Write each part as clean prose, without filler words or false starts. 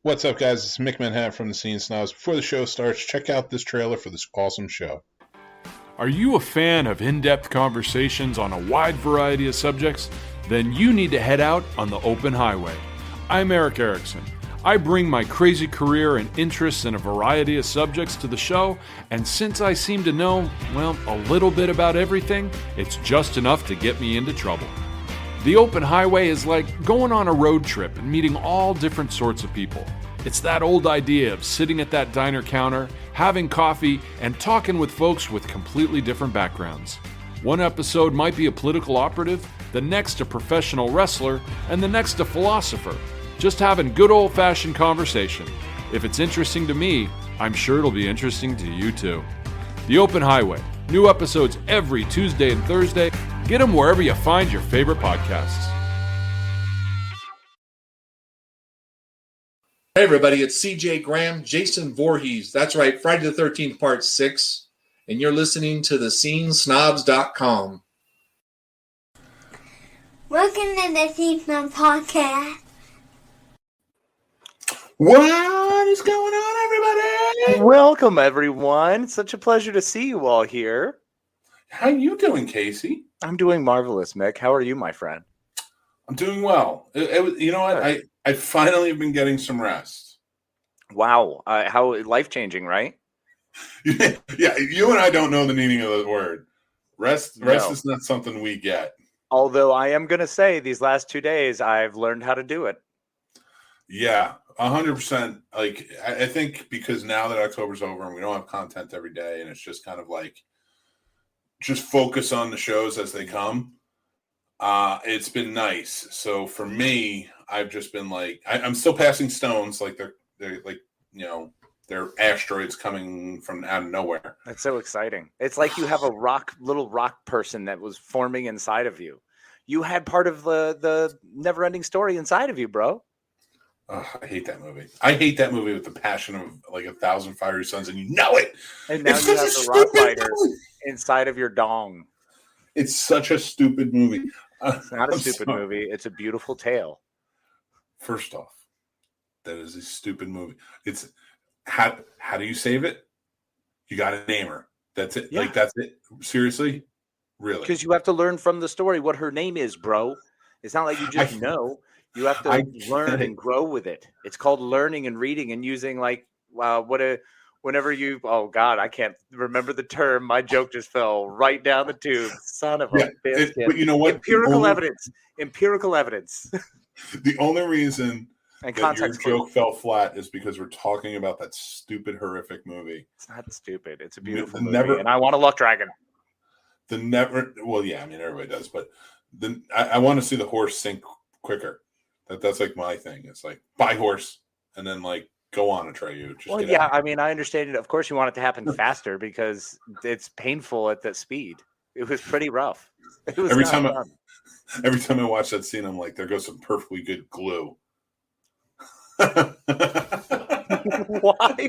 What's up, guys? It's Mick Manhattan from the Scene Snobs. Before the show starts, check out this trailer for this awesome show. Are you a fan of in-depth conversations on a wide variety of subjects? Then you need to head out on the open highway. I'm Eric Erickson. I bring my crazy career and interests in a variety of subjects to the show, and since I seem to know, a little bit about everything, it's just enough to get me into trouble. The open highway is like going on a road trip and meeting all different sorts of people. It's that old idea of sitting at that diner counter, having coffee, and talking with folks with completely different backgrounds. One episode might be a political operative, the next a professional wrestler, and the next a philosopher. Just having good old-fashioned conversation. If it's interesting to me, I'm sure it'll be interesting to you too. The Open Highway. New episodes every Tuesday and Thursday. Get them wherever you find your favorite podcasts. Hey everybody, it's CJ Graham, Jason Voorhees. That's right, Friday the 13th, Part 6. And you're listening to the SceneSnobs.com. Welcome to the Scene Snobs podcast. What is going on, everybody? Welcome, everyone. Such a pleasure to see you all here. How you doing, Casey? I'm doing marvelous, Mick. How are you, my friend? I'm doing well. You know what? I finally have been getting some rest. Wow. How life-changing, right? Yeah, you and I don't know the meaning of the word. Rest is not something we get. Although I am going to say these last 2 days, I've learned how to do it. Yeah, 100%. Like, I think because now that October's over and we don't have content every day and it's just kind of like, just focus on the shows as they come. It's been nice. So for me, I've just been like, I'm still passing stones, like they're like, they're asteroids coming from out of nowhere. That's so exciting. It's like you have a little rock person that was forming inside of you. You had part of the never-ending story inside of you, bro. I hate that movie. I hate that movie with the passion of like 1,000 Fiery Suns, and you know it. And now you have the rock fighter inside of your dong. It's such a stupid movie. It's not a stupid movie. It's a beautiful tale. First off, that is a stupid movie. It's how do you save it? You got to name her. That's it. Yeah. Like, that's it. Seriously? Really? Because you have to learn from the story what her name is, bro. It's not like you just know. You have to learn and grow with it. It's called learning and reading and using whenever you, oh God, I can't remember the term. My joke just fell right down the tube. Son of a biscuit. But you know what? Empirical evidence. The only reason and that your joke fell flat is because we're talking about that stupid, horrific movie. It's not stupid. It's a beautiful movie. And I want a luck dragon. Well, yeah, I mean, everybody does. But I want to see the horse sink quicker. That's like my thing. It's like, buy horse and then like go on Atreyu. Well, yeah, I mean, I understand it. Of course, you want it to happen faster because it's painful at that speed. It was pretty rough. It was every time I watch that scene, I'm like, there goes some perfectly good glue. Why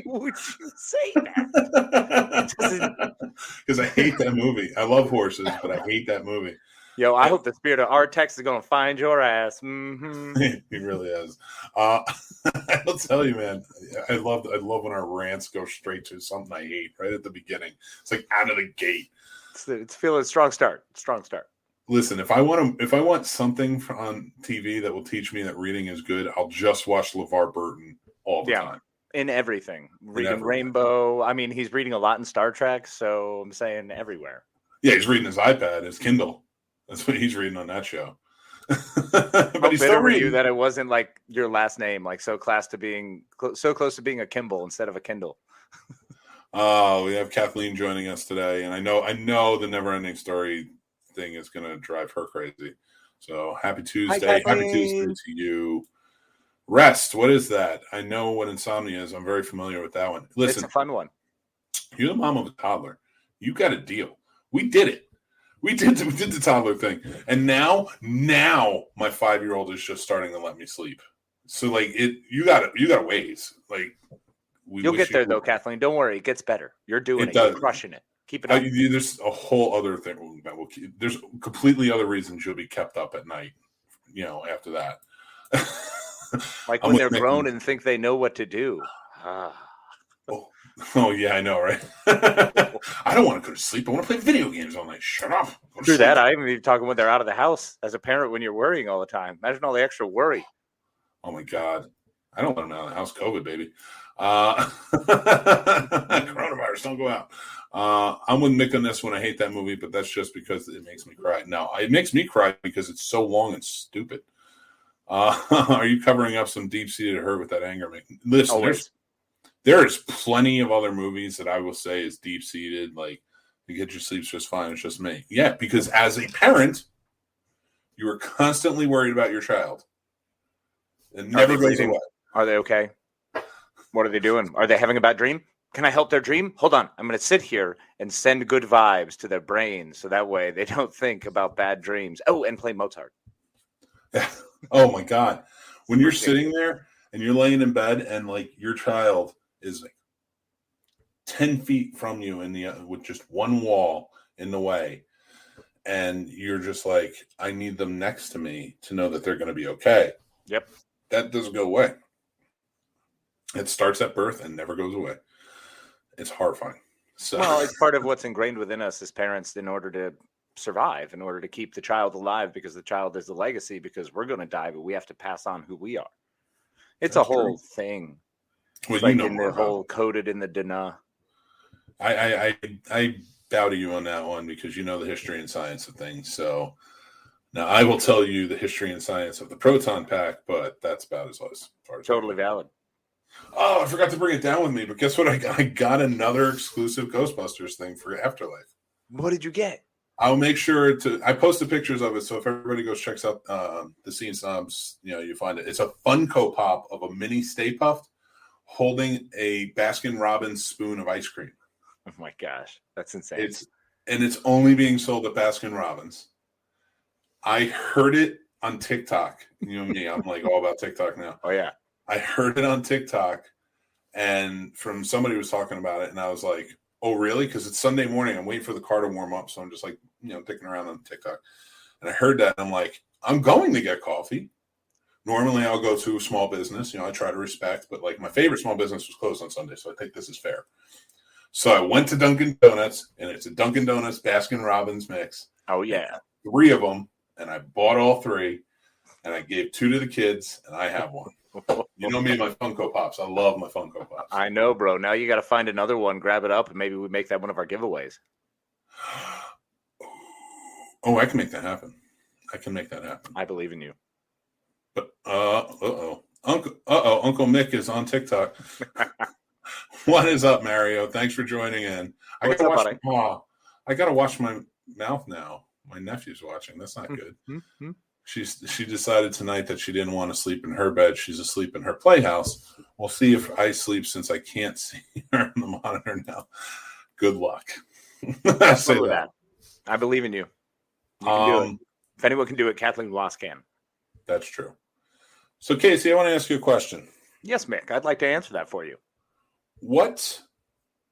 would you say that? Because I hate that movie. I love horses, but I hate that movie. Yo, I hope the spirit of our text is going to find your ass. Mm-hmm. He really is. I'll tell you, man. I love when our rants go straight to something I hate right at the beginning. It's like out of the gate. It's feeling strong start. Strong start. Listen, if I want something on TV that will teach me that reading is good, I'll just watch LeVar Burton all the time. In everything. Reading Rainbow. I mean, he's reading a lot in Star Trek, so I'm saying everywhere. Yeah, he's reading his iPad, his Kindle. That's what he's reading on that show. But he's still reading. You that it wasn't like your last name, like so close to being a Kimball instead of a Kindle. Oh, we have Kathleen joining us today, and I know the never-ending story thing is going to drive her crazy. So happy Tuesday! Happy Tuesday to you. Rest. What is that? I know what insomnia is. I'm very familiar with that one. Listen, it's a fun one. You're the mom of a toddler. You got a deal. We did it. We did the toddler thing, and now my 5-year-old is just starting to let me sleep. So like you got ways. Like you'll get there though, Kathleen. Don't worry, it gets better. You're doing it. You're crushing it. Keep it up. There's a whole other thing. There's completely other reasons you'll be kept up at night. After that. Like I'm when with they're Mick grown on- and think they know what to do. Oh yeah, I know, right? I don't want to go to sleep. I want to play video games all night. Shut up. Go to Through sleep. that, I even be talking when they're out of the house as a parent when you're worrying all the time. Imagine all the extra worry. Oh my God. I don't let them out of the house. COVID, baby. Coronavirus, don't go out. I'm with Mick on this one. I hate that movie, but that's just because it makes me cry. No, it makes me cry because it's so long and stupid. Are you covering up some deep-seated hurt with that anger? Listen, there is plenty of other movies that I will say is deep-seated, like The Kid Your Sleeps Just Fine. It's just me. Yeah, because as a parent, you are constantly worried about your child. It never goes away. Are they okay? What are they doing? Are they having a bad dream? Can I help their dream? Hold on. I'm going to sit here and send good vibes to their brains so that way they don't think about bad dreams. Oh, and play Mozart. Oh my God. When you're sitting there and you're laying in bed and like your child is like 10 feet from you with just one wall in the way, and you're just like, I need them next to me to know that they're going to be okay. Yep. That doesn't go away. It starts at birth and never goes away. It's horrifying. So, well, it's part of what's ingrained within us as parents in order to survive, in order to keep the child alive, because the child is the legacy, because we're going to die, but we have to pass on who we are. It's a whole thing. Well, like in the whole coded in the DNA. I bow to you on that one because you know the history and science of things. So now I will tell you the history and science of the proton pack, but that's about as far as totally valid. Oh, I forgot to bring it down with me, but guess what? I got another exclusive Ghostbusters thing for Afterlife. What did you get? I'll make sure I posted pictures of it, so if everybody goes checks out the Scene Snobs, you find it. It's a Funko Pop of a mini Stay Puft holding a Baskin-Robbins spoon of ice cream. Oh my gosh, that's insane! It's only being sold at Baskin-Robbins. I heard it on TikTok. You know me, I'm like all about TikTok now. Oh yeah, I heard it on TikTok, and from somebody was talking about it, and I was like, oh, really? Because it's Sunday morning. I'm waiting for the car to warm up. So I'm just like, dicking around on TikTok. And I heard that. And I'm like, I'm going to get coffee. Normally I'll go to a small business. I try to respect. But like my favorite small business was closed on Sunday. So I think this is fair. So I went to Dunkin' Donuts. And it's a Dunkin' Donuts Baskin-Robbins mix. Oh, yeah. 3 of them. And I bought all 3. And I gave 2 to the kids. And I have 1. You know me and my Funko Pops. I love my Funko Pops. I know, bro. Now you got to find another one, grab it up, and maybe we make that one of our giveaways. Oh, I can make that happen. I believe in you. But Uncle Mick is on TikTok. What is up, Mario? Thanks for joining in. I gotta wash my mouth now. My nephew's watching. That's not good. Mm-hmm. She decided tonight that she didn't want to sleep in her bed. She's asleep in her playhouse. We'll see if I sleep since I can't see her in the monitor now. Good luck. I say that. I believe in you. You can do it. If anyone can do it, Kathleen Ross can. That's true. So, Casey, I want to ask you a question. Yes, Mick. I'd like to answer that for you. What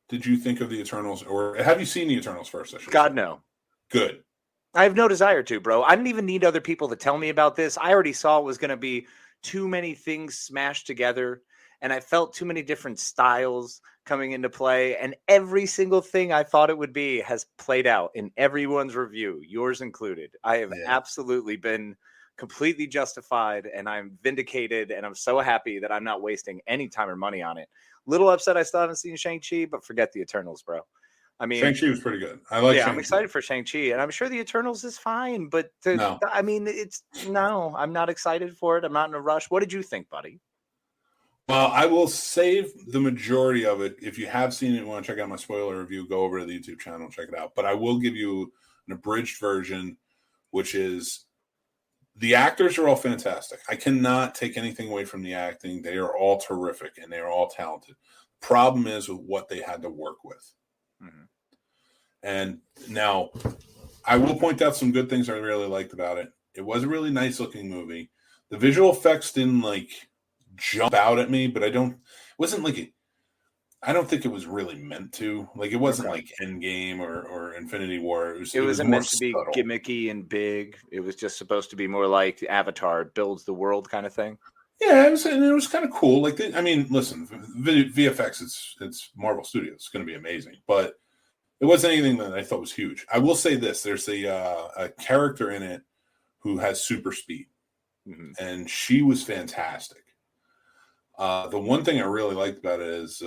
did you think of the Eternals, or have you seen the Eternals first? God, no. Good. I have no desire to, bro. I didn't even need other people to tell me about this. I already saw it was going to be too many things smashed together, and I felt too many different styles coming into play, and every single thing I thought it would be has played out in everyone's review, yours included. I have absolutely been completely justified, and I'm vindicated, and I'm so happy that I'm not wasting any time or money on it. Little upset I still haven't seen Shang-Chi, but forget the Eternals, bro. I mean, Shang-Chi was pretty good. I'm excited for Shang-Chi, and I'm sure the Eternals is fine, but no. I'm not excited for it. I'm not in a rush. What did you think, buddy? Well, I will save the majority of it. If you have seen it and want to check out my spoiler review, go over to the YouTube channel and check it out. But I will give you an abridged version, which is the actors are all fantastic. I cannot take anything away from the acting. They are all terrific, and they are all talented. Problem is with what they had to work with. Mm-hmm. And now I will point out some good things I really liked about it. It was a really nice looking movie. The visual effects didn't jump out at me, but I don't think it was really meant to. It wasn't like Endgame or Infinity War. It wasn't meant to be gimmicky and big. It was just supposed to be more like Avatar builds the world kind of thing. Yeah, it was kind of cool. Like, I mean, listen, VFX, it's Marvel Studios. It's going to be amazing, but it wasn't anything that I thought was huge. I will say this: there's a character in it who has super speed, and she was fantastic. The one thing I really liked about it is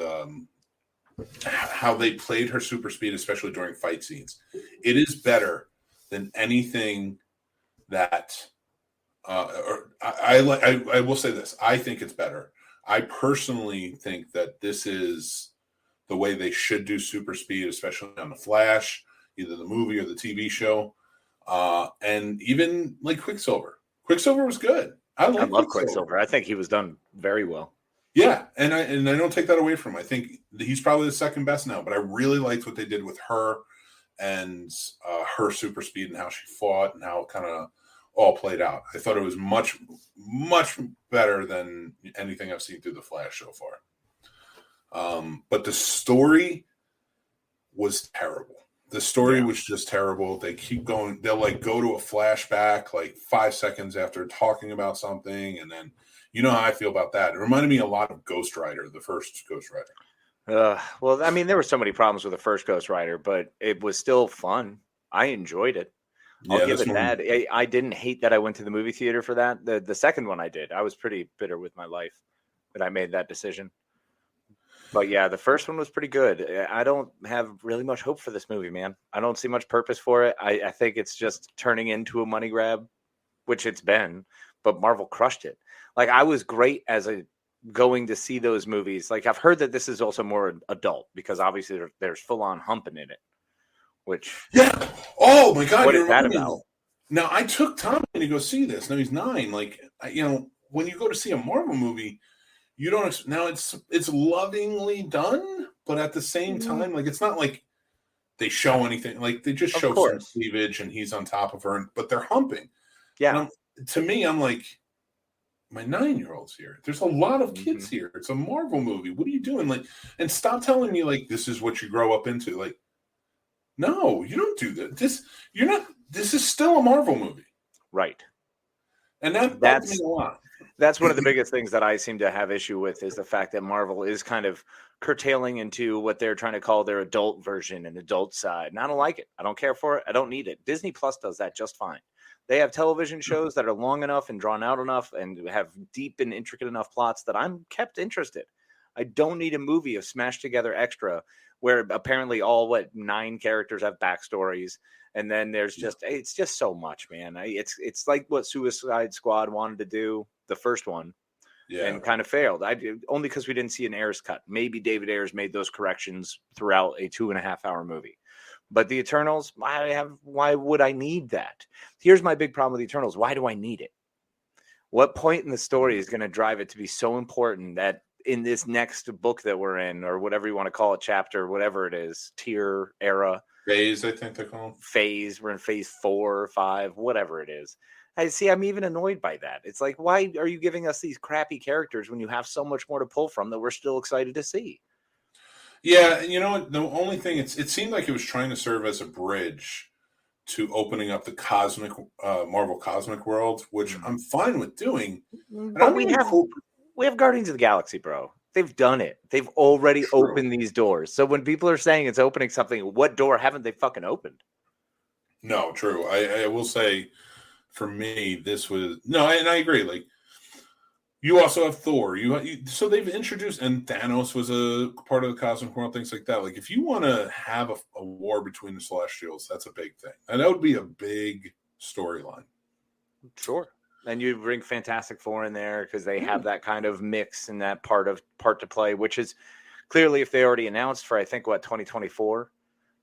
how they played her super speed, especially during fight scenes. It is better than anything that. I will say this. I think it's better. I personally think that this is the way they should do super speed, especially on the Flash, either the movie or the TV show, and even like Quicksilver. Quicksilver was good. I love Quicksilver. I think he was done very well. Yeah, and I don't take that away from him. I think he's probably the second best now. But I really liked what they did with her and her super speed and how she fought and how it kind of all played out. I thought it was much, much better than anything I've seen through the Flash so far. But the story was terrible. The story was just terrible. They keep going. They'll like go to a flashback like 5 seconds after talking about something. And then, you know how I feel about that. It reminded me a lot of Ghost Rider, the first Ghost Rider. Well, I mean, there were so many problems with the first Ghost Rider, but it was still fun. I enjoyed it. I'll give it that. I didn't hate that I went to the movie theater for that. The second one I did. I was pretty bitter with my life that I made that decision. But yeah, the first one was pretty good. I don't have really much hope for this movie, man. I don't see much purpose for it. I think it's just turning into a money grab, which it's been, but Marvel crushed it. Like, I was great as a going to see those movies. Like, I've heard that this is also more adult because obviously there's full on humping in it. Which oh my god, what is that about? Now I took Tommy to go see this. Now he's 9. Like, when you go to see a Marvel movie, you don't. Now it's lovingly done, but at the same time, like, it's not like they show anything. Like, they just show some cleavage and he's on top of her, but they're humping. Yeah. To me, I'm like, my 9-year-old's here. There's a lot of kids here. It's a Marvel movie. What are you doing? Like, and stop telling me like this is what you grow up into. Like, no, you don't do that. This is still a Marvel movie. Right. And that's me a lot. That's one of the biggest things that I seem to have issue with is the fact that Marvel is kind of curtailing into what they're trying to call their adult version and adult side. And I don't like it. I don't care for it. I don't need it. Disney Plus does that just fine. They have television shows that are long enough and drawn out enough and have deep and intricate enough plots that I'm kept interested. I don't need a movie of smashed together extra where apparently all 9 characters have backstories, and then there's it's just so much, man. It's like what Suicide Squad wanted to do, the first one, and kind of failed. Only because we didn't see an Ayers cut. Maybe David Ayers made those corrections throughout a 2.5-hour movie. But the Eternals, why would I need that? Here's my big problem with the Eternals. Why do I need it? What point in the story is going to drive it to be so important that in this next book that we're in, or whatever you want to call it, chapter, whatever it is, tier, era, phase, I think they call them. Phase. We're in phase 4 or 5, whatever it is. I'm even annoyed by that. It's like, why are you giving us these crappy characters when you have so much more to pull from that we're still excited to see? Yeah, you know what? The only thing, it seemed like it was trying to serve as a bridge to opening up the cosmic Marvel cosmic world, which I'm fine with doing. But we have Guardians of the Galaxy, bro. They've done it. They've already opened these doors. So when people are saying it's opening something, what door haven't they fucking opened? No, true. I will say, for me, this was and I agree. Like, you also have Thor. So they've introduced, and Thanos was a part of the cosmic world, things like that. Like, if you want to have a war between the Celestials, that's a big thing, and that would be a big storyline. Sure. And you bring Fantastic Four in there because they have that kind of mix and that part to play, which is clearly, if they already announced for, I think, 2024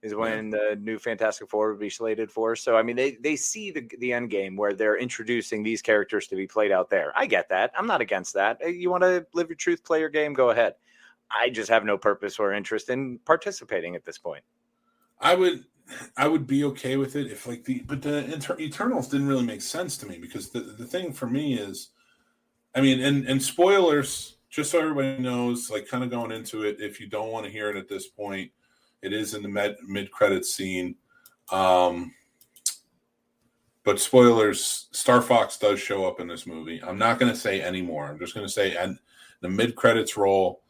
is when the new Fantastic Four would be slated for. So, I mean, they see the end game where they're introducing these characters to be played out there. I get that. I'm not against that. You want to live your truth, play your game, go ahead. I just have no purpose or interest in participating at this point. I would be okay with it if the Eternals didn't really make sense to me, because the thing for me is, I mean, and spoilers, just so everybody knows, like, kind of going into it, if you don't want to hear it at this point, it is in the mid-credits scene. But spoilers, Star Fox does show up in this movie. I'm not going to say any more. I'm just going to say, and the mid-credits roll,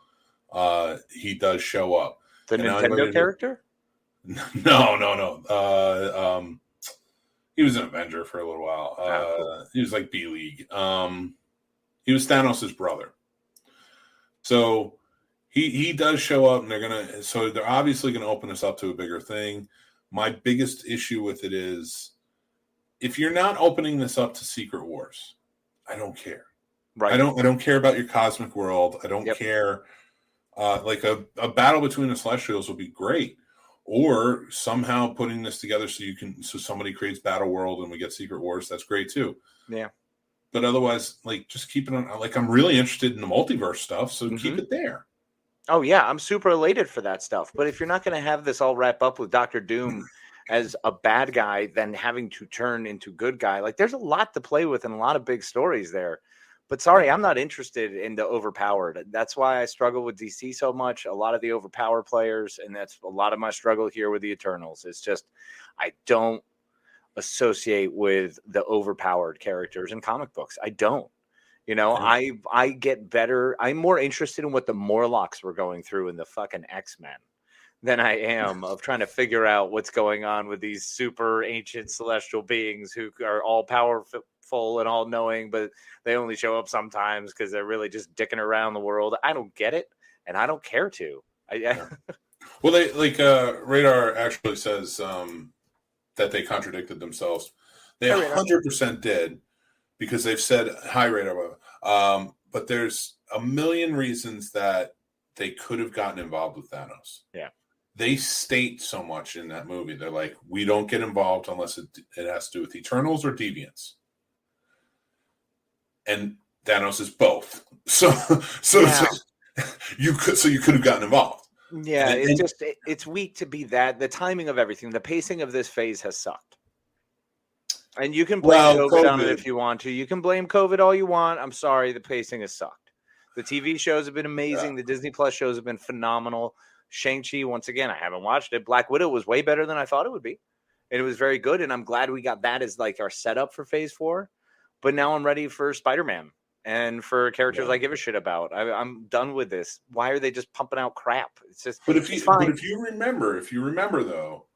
he does show up. The Nintendo character? No. He was an Avenger for a little while. Cool. He was like B-League. He was Thanos' brother. So he does show up, and they're obviously gonna open us up to a bigger thing. My biggest issue with it is, if you're not opening this up to Secret Wars, I don't care. Right. I don't care about your cosmic world. I don't care. Like a battle between the Celestials would be great, or somehow putting this together so somebody creates Battle World and we get Secret Wars. That's great too. Yeah. But otherwise, like, just keep it on. Like, I'm really interested in the multiverse stuff, so keep it there. Oh yeah, I'm super elated for that stuff. But if you're not going to have this all wrap up with Doctor Doom as a bad guy, then having to turn into good guy, like, there's a lot to play with and a lot of big stories there. But sorry, I'm not interested in the overpowered. That's why I struggle with DC so much. A lot of the overpowered players, and that's a lot of my struggle here with the Eternals. It's just, I don't associate with the overpowered characters in comic books. I don't. You know, I get better. I'm more interested in what the Morlocks were going through in the fucking X-Men than I am of trying to figure out what's going on with these super ancient celestial beings who are all powerful and all knowing, but they only show up sometimes because they're really just dicking around the world. I don't get it, and I don't care to. Well, they Radar actually says that they contradicted themselves. They 100% did, because they've said, hi, Radar, but there's a million reasons that they could have gotten involved with Thanos. Yeah. They state so much in that movie. They're like, we don't get involved unless it has to do with Eternals or Deviants. And Thanos is both. So yeah. You could have gotten involved. Yeah, it's weak to be that. The timing of everything, the pacing of this phase has sucked. And you can blame COVID on it if you want to. You can blame COVID all you want. I'm sorry, the pacing has sucked. The TV shows have been amazing. Yeah. The Disney Plus shows have been phenomenal. Shang-Chi, once again, I haven't watched it. Black Widow was way better than I thought it would be. And it was very good, and I'm glad we got that as like our setup for Phase 4. But now I'm ready for Spider-Man and for characters I give a shit about. I'm done with this. Why are they just pumping out crap? It's just But if you remember though,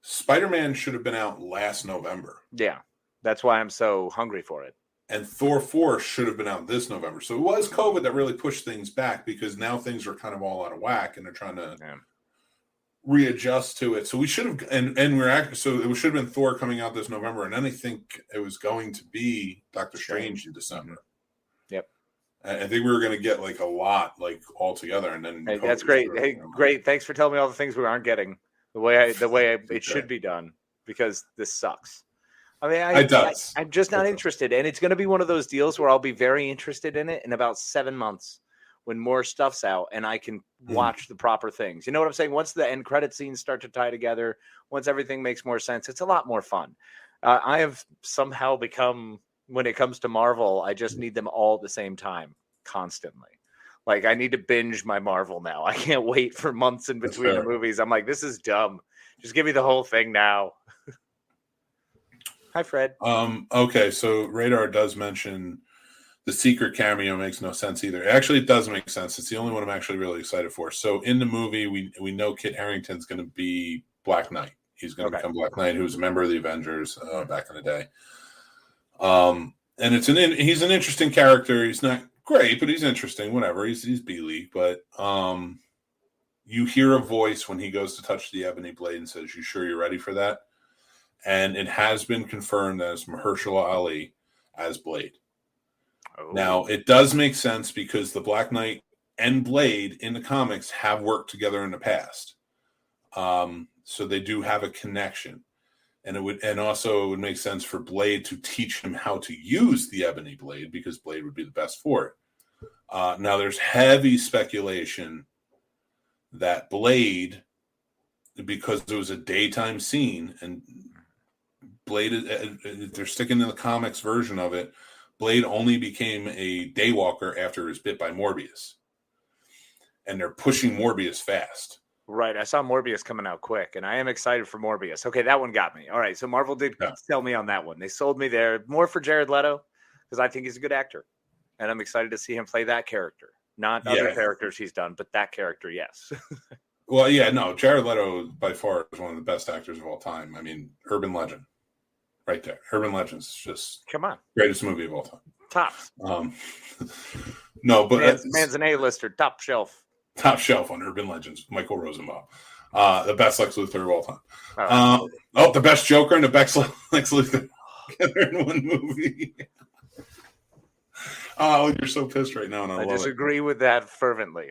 Spider-Man should have been out last November. Yeah. That's why I'm so hungry for it. And Thor 4 should have been out this November. So it was COVID that really pushed things back, because now things are kind of all out of whack and they're trying to readjust to it. So we should have, and so it should have been Thor coming out this November. And then I think it was going to be Doctor Strange in December. Yep. I think we were going to get like a lot, like all together. And then that's great. Hey, great. Thanks for telling me all the things we aren't getting the way it should be done, because this sucks. I mean, I'm just not interested. And it's going to be one of those deals where I'll be very interested in it in about 7 months when more stuff's out and I can watch the proper things. You know what I'm saying? Once the end credit scenes start to tie together, once everything makes more sense, it's a lot more fun. I have somehow become, when it comes to Marvel, I just need them all at the same time, constantly. Like, I need to binge my Marvel now. I can't wait for months in between the movies. I'm like, this is dumb. Just give me the whole thing now. Hi, Fred. Okay, so Radar does mention the secret cameo makes no sense either. Actually, it does make sense. It's the only one I'm actually really excited for. So in the movie, we know Kit Harington's going to be Black Knight. He's going to become Black Knight, who's a member of the Avengers back in the day. And he's an interesting character. He's not great, but he's interesting. Whatever. He's B-League. But you hear a voice when he goes to touch the ebony blade and says, "You sure you're ready for that?" And it has been confirmed as Mahershala Ali as Blade. Oh. Now, it does make sense because the Black Knight and Blade in the comics have worked together in the past. So they do have a connection. And it would make sense for Blade to teach him how to use the ebony blade, because Blade would be the best for it. Now, there's heavy speculation that Blade, because it was a daytime scene, and Blade, they're sticking to the comics version of it, Blade only became a daywalker after he was bit by Morbius. And they're pushing Morbius fast. Right. I saw Morbius coming out quick, and I am excited for Morbius. Okay, that one got me. All right, so Marvel did sell me on that one. They sold me there more for Jared Leto because I think he's a good actor, and I'm excited to see him play that character, not other characters he's done, but that character, yes. Well, yeah, no, Jared Leto by far is one of the best actors of all time. I mean, urban legend, right there. Urban Legend's just come on, greatest movie of all time. Tops. No, but man's an A-lister, top shelf. Top shelf on Urban Legends, Michael Rosenbaum. The best Lex Luthor of all time. The best Joker and the best Lex Luthor together in one movie. Oh, you're so pissed right now, and I disagree with that fervently.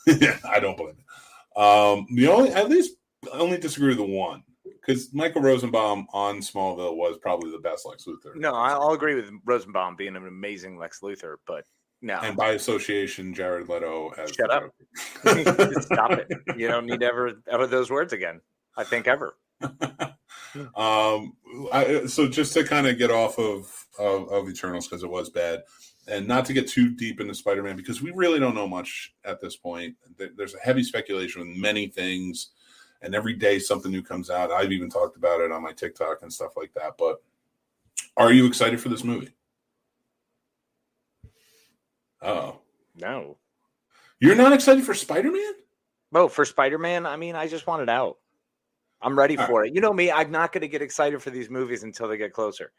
Yeah, I don't believe it. Only disagree with the one, because Michael Rosenbaum on Smallville was probably the best Lex Luthor. No, I'll agree with Rosenbaum being an amazing Lex Luthor, but no. And by association, Jared Leto has. Shut up. Stop it. You don't need to ever utter those words again. I think ever. So just to kind of get off of Eternals, because it was bad, and not to get too deep into Spider-Man, because we really don't know much at this point. There's a heavy speculation with many things, and every day something new comes out. I've even talked about it on my TikTok and stuff like that. But are you excited for this movie? Oh no, you're not excited for Spider-Man? Oh, for Spider-Man, I mean, I just want it out. I'm ready for it. You know me, I'm not going to get excited for these movies until they get closer,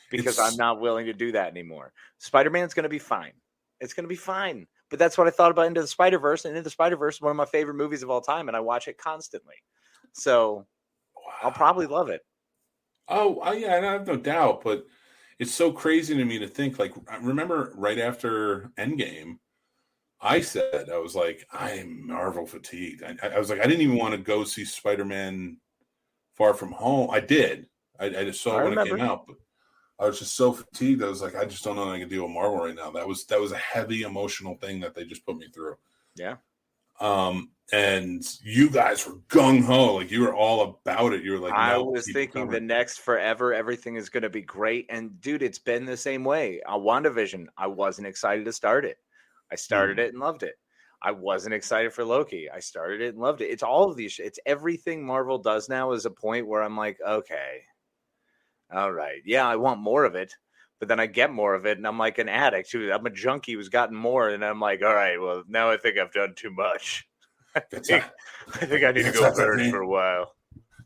because I'm not willing to do that anymore. Spider-Man's going to be fine. It's going to be fine. But that's what I thought about Into the Spider-Verse, and Into the Spider-Verse is one of my favorite movies of all time, and I watch it constantly. So I'll probably love it. Oh, yeah, I have no doubt, but it's so crazy to me to think, like, I remember right after Endgame, I said, I was like, I'm Marvel fatigued. I was like, I didn't even want to go see Spider-Man Far From Home. I did. I just saw it when it came out, but I was just so fatigued. I was like, I just don't know that I can deal with Marvel right now. That was a heavy emotional thing that they just put me through. Yeah. And you guys were gung-ho. Like, you were all about it. You were like, no, I was thinking the next forever, everything is going to be great. And, dude, it's been the same way. On WandaVision, I wasn't excited to start it. I started it and loved it. I wasn't excited for Loki. I started it and loved it. It's all of these. It's everything Marvel does now is a point where I'm like, okay, all right. Yeah, I want more of it. But then I get more of it, and I'm like an addict. I'm a junkie who's gotten more, and I'm like, all right, well, now I think I've done too much. I think I need to go burn for a while.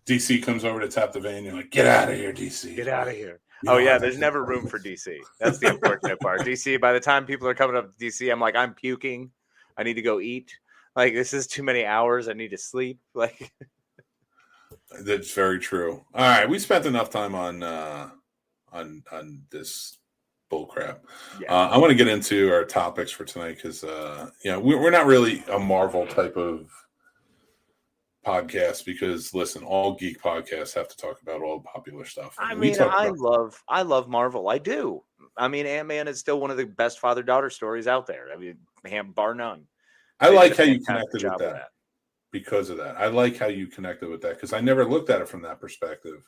DC comes over to tap the vein. You're like, get out of here, DC. Get out of here. Oh, yeah, there's never room for DC. That's the unfortunate part. DC, by the time people are coming up to DC, I'm like, I'm puking. I need to go eat. Like, this is too many hours. I need to sleep. Like, that's very true. All right, we spent enough time on this bull crap. Yeah. I want to get into our topics for tonight because we're not really a Marvel type of podcast, because listen, all geek podcasts have to talk about all the popular stuff. I love Marvel. I do. I mean, Ant-Man is still one of the best father-daughter stories out there. I mean, bar none. I like how you connected with that. Because of that, I like how you connected with that, because I never looked at it from that perspective.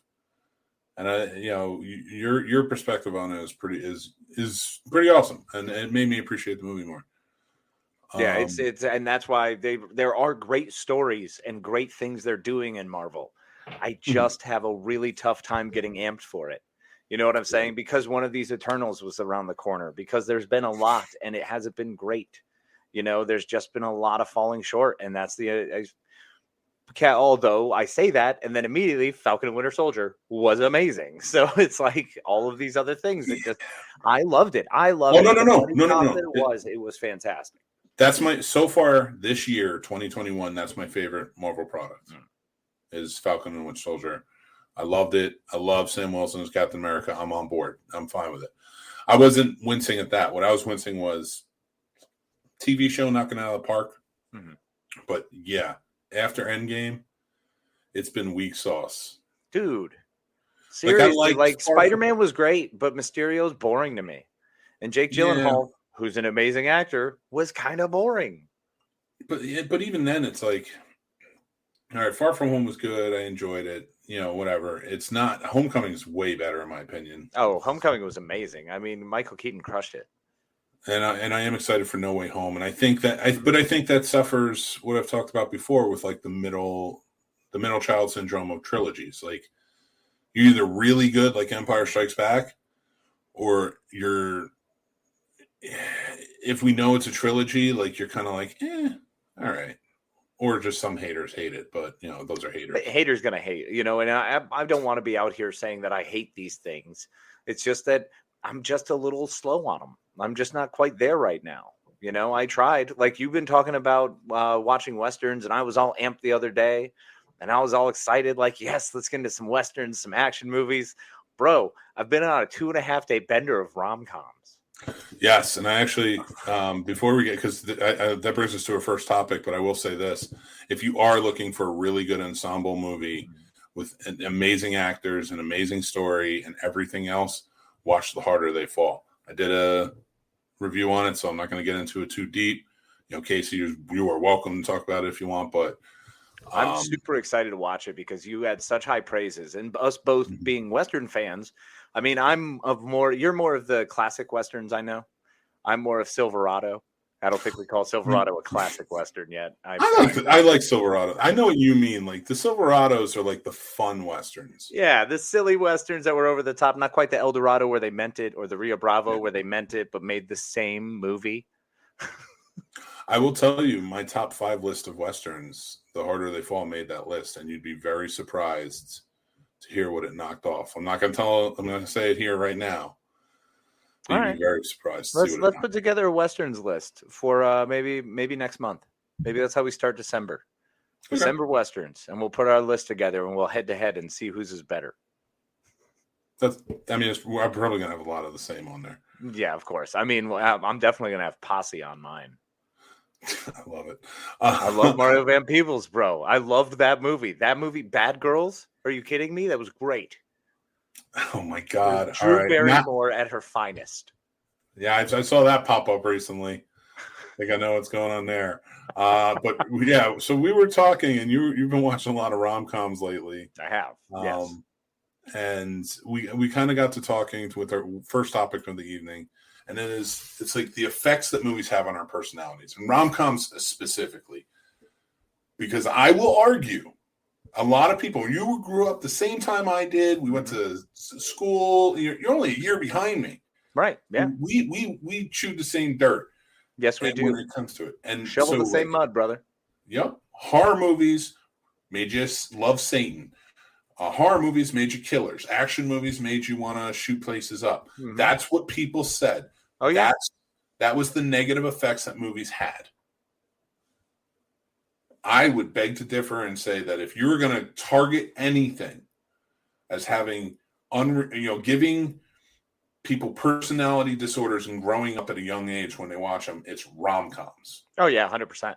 And your perspective on it is pretty awesome, and it made me appreciate the movie more. Yeah, it's and that's why there are great stories and great things they're doing in Marvel. I just have a really tough time getting amped for it. You know what I'm saying? Because one of these Eternals was around the corner. Because there's been a lot, and it hasn't been great. You know, there's just been a lot of falling short, and that's although I say that, and then immediately Falcon and Winter Soldier was amazing. So it's like all of these other things that I loved it. I loved it. No. It was fantastic. That's so far this year, 2021, that's my favorite Marvel product is Falcon and Winter Soldier. I loved it. I love Sam Wilson as Captain America. I'm on board. I'm fine with it. I wasn't wincing at that. What I was wincing was TV show knocking out of the park. Mm-hmm. But yeah, after Endgame, it's been weak sauce. Dude, seriously, like Spider-Man was great, but Mysterio's boring to me. And Jake Gyllenhaal, who's an amazing actor, was kind of boring. But even then, it's like, all right, Far From Home was good. I enjoyed it. You know, whatever. It's not. Homecoming is way better, in my opinion. Oh, Homecoming was amazing. I mean, Michael Keaton crushed it. and I am excited for No Way Home, and I think that suffers what I've talked about before with like the middle child syndrome of trilogies. Like you're either really good, like Empire Strikes Back, or if we know it's a trilogy, like you're kind of like, all right, or just some haters hate it, but those are haters. Haters gonna hate, and I don't want to be out here saying that I hate these things. It's just that I'm just a little slow on them. I'm just not quite there right now. I tried, like you've been talking about watching Westerns, and I was all amped the other day, and I was all excited, like, yes, let's get into some Westerns, some action movies. Bro, I've been on a 2.5 day bender of rom-coms. Yes, and I actually, before we get, because that brings us to our first topic, but I will say this. If you are looking for a really good ensemble movie with amazing actors, an amazing story, and everything else, watch The Harder They Fall. I did a review on it, so I'm not going to get into it too deep. Casey, you are welcome to talk about it if you want, but I'm super excited to watch it because you had such high praises, and us both being Western fans. I mean, you're more of the classic Westerns. I know I'm more of Silverado. I don't think we call Silverado a classic Western yet. I like Silverado. I know what you mean. Like the Silverados are like the fun Westerns. Yeah, the silly Westerns that were over the top. Not quite the El Dorado where they meant it, or the Rio Bravo where they meant it, but made the same movie. I will tell you, my top 5 list of Westerns, The Harder They Fall made that list, and you'd be very surprised to hear what it knocked off. I'm not going to say it here right now. You'd be very surprised. Let's put together a Westerns list for maybe next month. Maybe that's how we start December. Okay. December Westerns, and we'll put our list together and we'll head to head and see whose is better. I'm probably going to have a lot of the same on there. Yeah, of course. I mean, I'm definitely going to have Posse on mine. I love it. I love Mario Van Peebles, bro. I loved that movie. That movie, Bad Girls. Are you kidding me? That was great. Oh my God! Drew Barrymore at her finest. Yeah, I saw that pop up recently. I think I know what's going on there. But yeah, so we were talking, and you've been watching a lot of rom-coms lately. I have. Yes. And we kind of got to talking with our first topic of the evening. And it's like the effects that movies have on our personalities, and rom-coms specifically. Because I will argue, a lot of people, you grew up the same time I did. We went to school. You're only a year behind me. Right. Yeah. We chewed the same dirt. Yes, we do. When it comes to it. And shovel the same mud, brother. Yep. Horror movies made you love Satan. Horror movies made you killers. Action movies made you want to shoot places up. Mm-hmm. That's what people said. Oh, yeah. That was the negative effects that movies had. I would beg to differ and say that if you were going to target anything as having, giving people personality disorders and growing up at a young age when they watch them, it's rom-coms. Oh, yeah, 100%.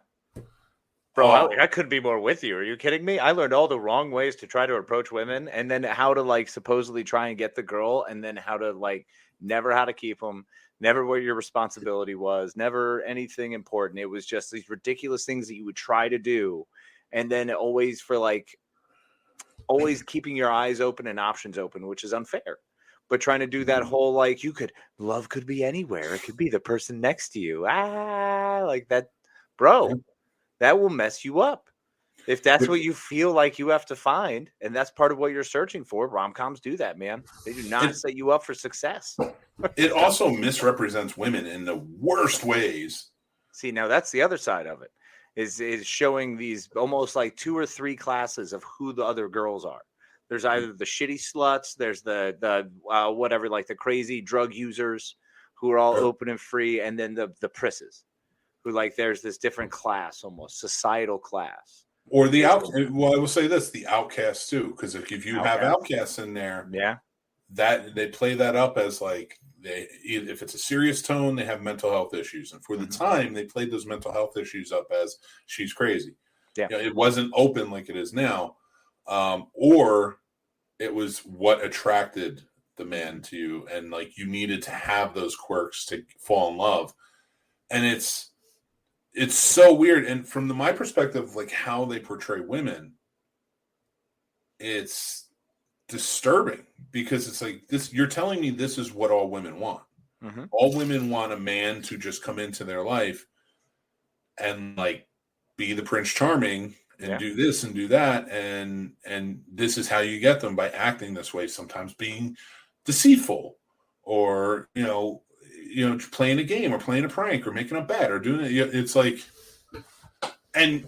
Bro, I couldn't be more with you. Are you kidding me? I learned all the wrong ways to try to approach women, and then how to supposedly try and get the girl, and then how to never how to keep them, never what your responsibility was, never anything important. It was just these ridiculous things that you would try to do, and then always always keeping your eyes open and options open, which is unfair. But trying to do that whole love could be anywhere. It could be the person next to you. Like that, bro. That will mess you up. If that's what you feel like you have to find, and that's part of what you're searching for, rom-coms do that, man. They do not set you up for success. It also misrepresents women in the worst ways. See, now that's the other side of it, is showing these almost like 2 or 3 classes of who the other girls are. There's either the shitty sluts, there's the whatever, like the crazy drug users who are all open and free, and then the prisses. Who there's this different class, almost societal class, or the out. Well, I will say this: the outcasts too, because if you have outcasts in there, that they play that up as if it's a serious tone, they have mental health issues, and for the time they played those mental health issues up as she's crazy. Yeah, it wasn't open like it is now, or it was what attracted the man to you, and you needed to have those quirks to fall in love, and it's so weird. And from my perspective, how they portray women, it's disturbing because it's this, you're telling me this is what all women want. Mm-hmm. All women want a man to just come into their life and like be the Prince Charming and do this and do that, and this is how you get them, by acting this way, sometimes being deceitful, or playing a game or playing a prank or making a bet or doing it. It's like, and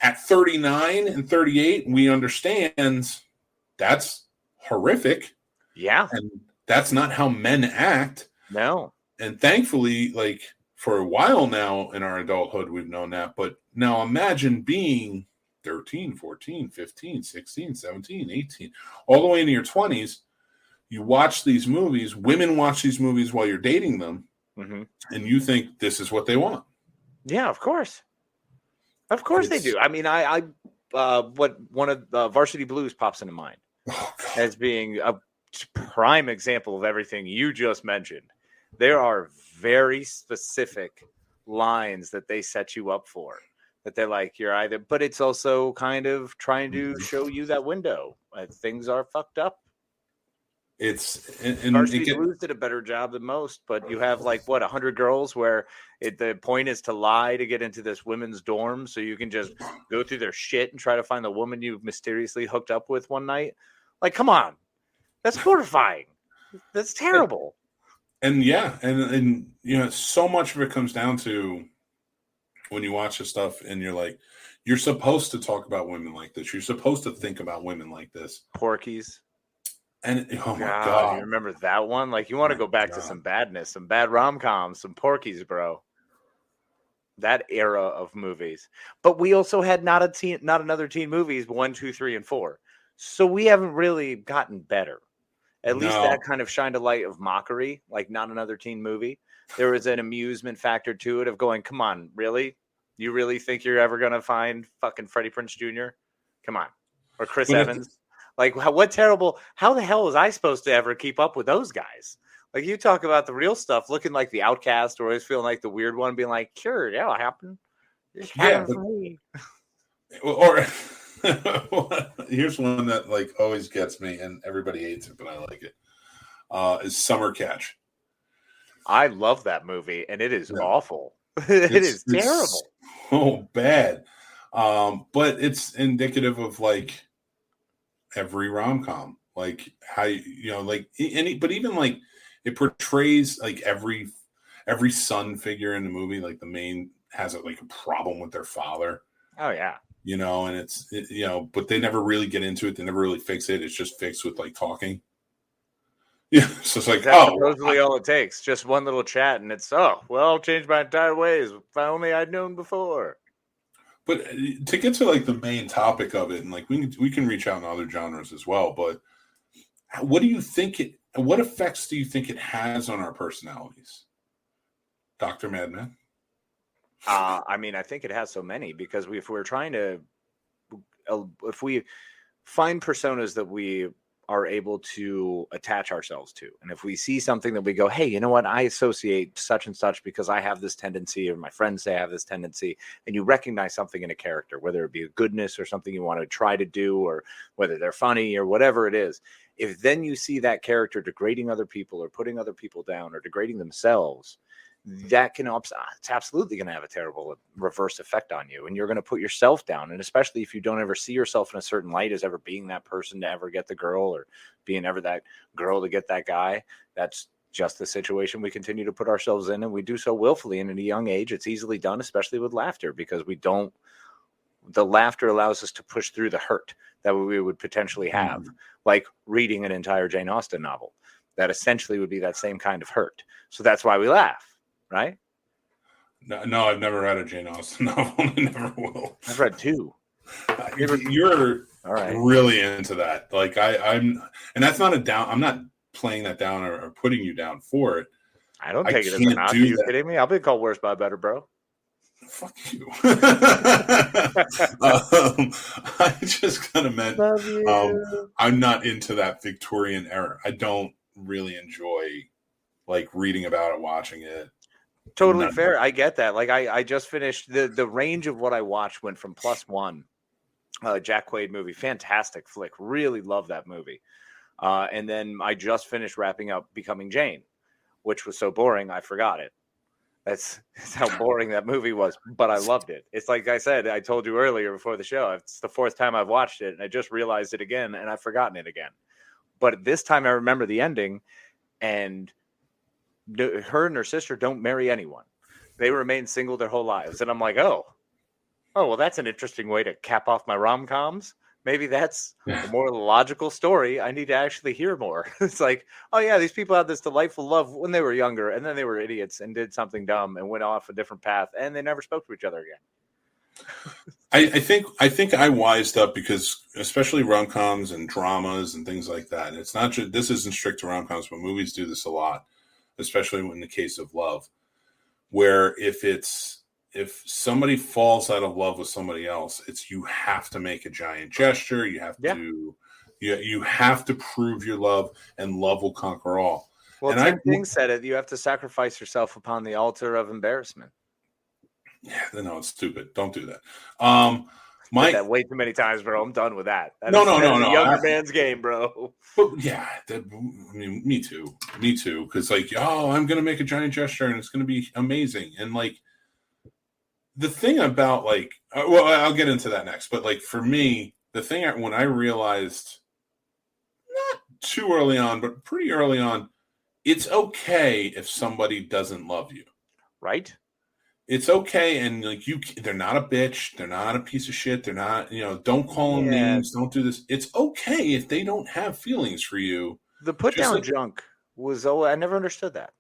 at 39 and 38, we understand that's horrific. Yeah. And that's not how men act. No. And thankfully, like, for a while now in our adulthood, we've known that. But now imagine being 13, 14, 15, 16, 17, 18, all the way into your 20s. You watch these movies, women watch these movies while you're dating them, mm-hmm. and you think this is what they want. Yeah, of course. Of course they do. I mean, one of the Varsity Blues pops into mind as being a prime example of everything you just mentioned. There are very specific lines that they set you up for, that they're like, you're either, but it's also kind of trying to show you that window. Things are fucked up. Varsity Blues did a better job than most, but you have 100 girls where the point is to lie to get into this women's dorm, so you can just go through their shit and try to find the woman you mysteriously hooked up with one night. Like, come on, that's horrifying. That's terrible. And so much of it comes down to when you watch this stuff and you're like, you're supposed to talk about women like this. You're supposed to think about women like this. Porky's. And oh my God. You remember that one? Like, you want to go back to some badness, some bad rom-coms, some Porky's, bro. That era of movies. But we also had not another teen movies, 1, 2, 3, and 4. So we haven't really gotten better. At least that kind of shined a light of mockery, like not another teen movie. There was an amusement factor to it of going, come on, really? You really think you're ever going to find fucking Freddie Prinze Jr.? Come on. Or Chris Evans? Like, what terrible, how the hell was I supposed to ever keep up with those guys? Like, you talk about the real stuff, looking like the outcast, or always feeling like the weird one, being like, sure, yeah, it'll happen. It's happened for me. Or here's one that like always gets me, and everybody hates it, but I like it. Is Summer Catch. I love that movie, and it is awful. It's terrible. It's so bad. But it's indicative of like every rom-com, like how but even like it portrays like every son figure in the movie, like the main has a problem with their father. Oh yeah. And it's but they never really get into it. They never really fix it. It's just fixed with like talking. Yeah, so it's like, that's supposedly all it takes. Just one little chat, and it's I'll change my entire ways. If only I'd known before. But to get to like the main topic of it, and like we can reach out in other genres as well. But what do you think what effects do you think it has on our personalities, Dr. Madman? I mean, I think it has so many, because if we find personas that we are able to attach ourselves to, and if we see something that we go, hey, you know what, I associate such and such because I have this tendency, or my friends say I have this tendency, and you recognize something in a character, whether it be a goodness or something you want to try to do, or whether they're funny or whatever it is, if then you see that character degrading other people or putting other people down or degrading themselves, that it's absolutely going to have a terrible reverse effect on you, and you're going to put yourself down. And especially if you don't ever see yourself in a certain light as ever being that person to ever get the girl, or being ever that girl to get that guy, that's just the situation we continue to put ourselves in, and we do so willfully. And at a young age, it's easily done, especially with laughter, because the laughter allows us to push through the hurt that we would potentially have, like reading an entire Jane Austen novel. That essentially would be that same kind of hurt. So that's why we laugh. Right? No, I've never read a Jane Austen novel. I never will. I've read 2. You're all right. Really into that. Like I'm, and that's not a down. I'm not playing that down or putting you down for it. I don't take it as a knock. Are you kidding me? I'll be called worse by better, bro. Fuck you. I just kind of meant I'm not into that Victorian era. I don't really enjoy like reading about it, watching it. Totally fair. I get that. Like I just finished the range of what I watched went from +1, Jack Quaid movie, fantastic flick. Really love that movie. And then I just finished wrapping up Becoming Jane, which was so boring I forgot it. That's how boring that movie was, but I loved it. It's like I said, I told you earlier before the show, it's the fourth time I've watched it, and I just realized it again, and I've forgotten it again. But this time I remember the ending, and her and her sister don't marry anyone. They remain single their whole lives. And I'm like, oh, well, that's an interesting way to cap off my rom-coms. Maybe that's a more logical story. I need to actually hear more. It's like, oh, yeah, these people had this delightful love when they were younger, and then they were idiots and did something dumb and went off a different path, and they never spoke to each other again. I think I wised up because especially rom-coms and dramas and things like that. And it's not just, this isn't strict to rom-coms, but movies do this a lot, especially in the case of love, where if somebody falls out of love with somebody else, it's you have to make a giant gesture. You have to you have to prove your love, and love will conquer all. Well, and Tim King said it. You have to sacrifice yourself upon the altar of embarrassment. Yeah, no, it's stupid. Don't do that. Said that way too many times, bro. I'm done with that. No. Younger man's game, bro. But yeah, I mean, me too. Because like, oh, I'm gonna make a giant gesture and it's gonna be amazing. And like, the thing about like, well, I'll get into that next. But like for me, the thing when I realized, not too early on, but pretty early on, it's okay if somebody doesn't love you, right? It's okay, and like they're not a bitch, they're not a piece of shit, they're not, don't call them names, don't do this. It's okay if they don't have feelings for you. The put down junk was, I never understood that.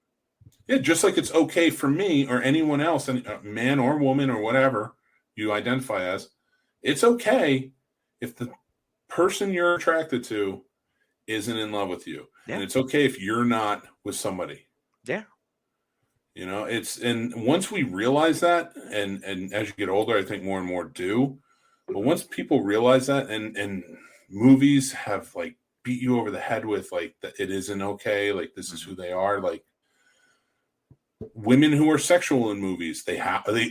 Yeah, just like it's okay for me or anyone else, and man or woman or whatever you identify as, it's okay if the person you're attracted to isn't in love with you, and it's okay if you're not with somebody. Yeah. And once we realize that, and as you get older, I think more and more do. But once people realize that, and movies have like beat you over the head with like that it isn't okay, like this is who they are. Like women who are sexual in movies, they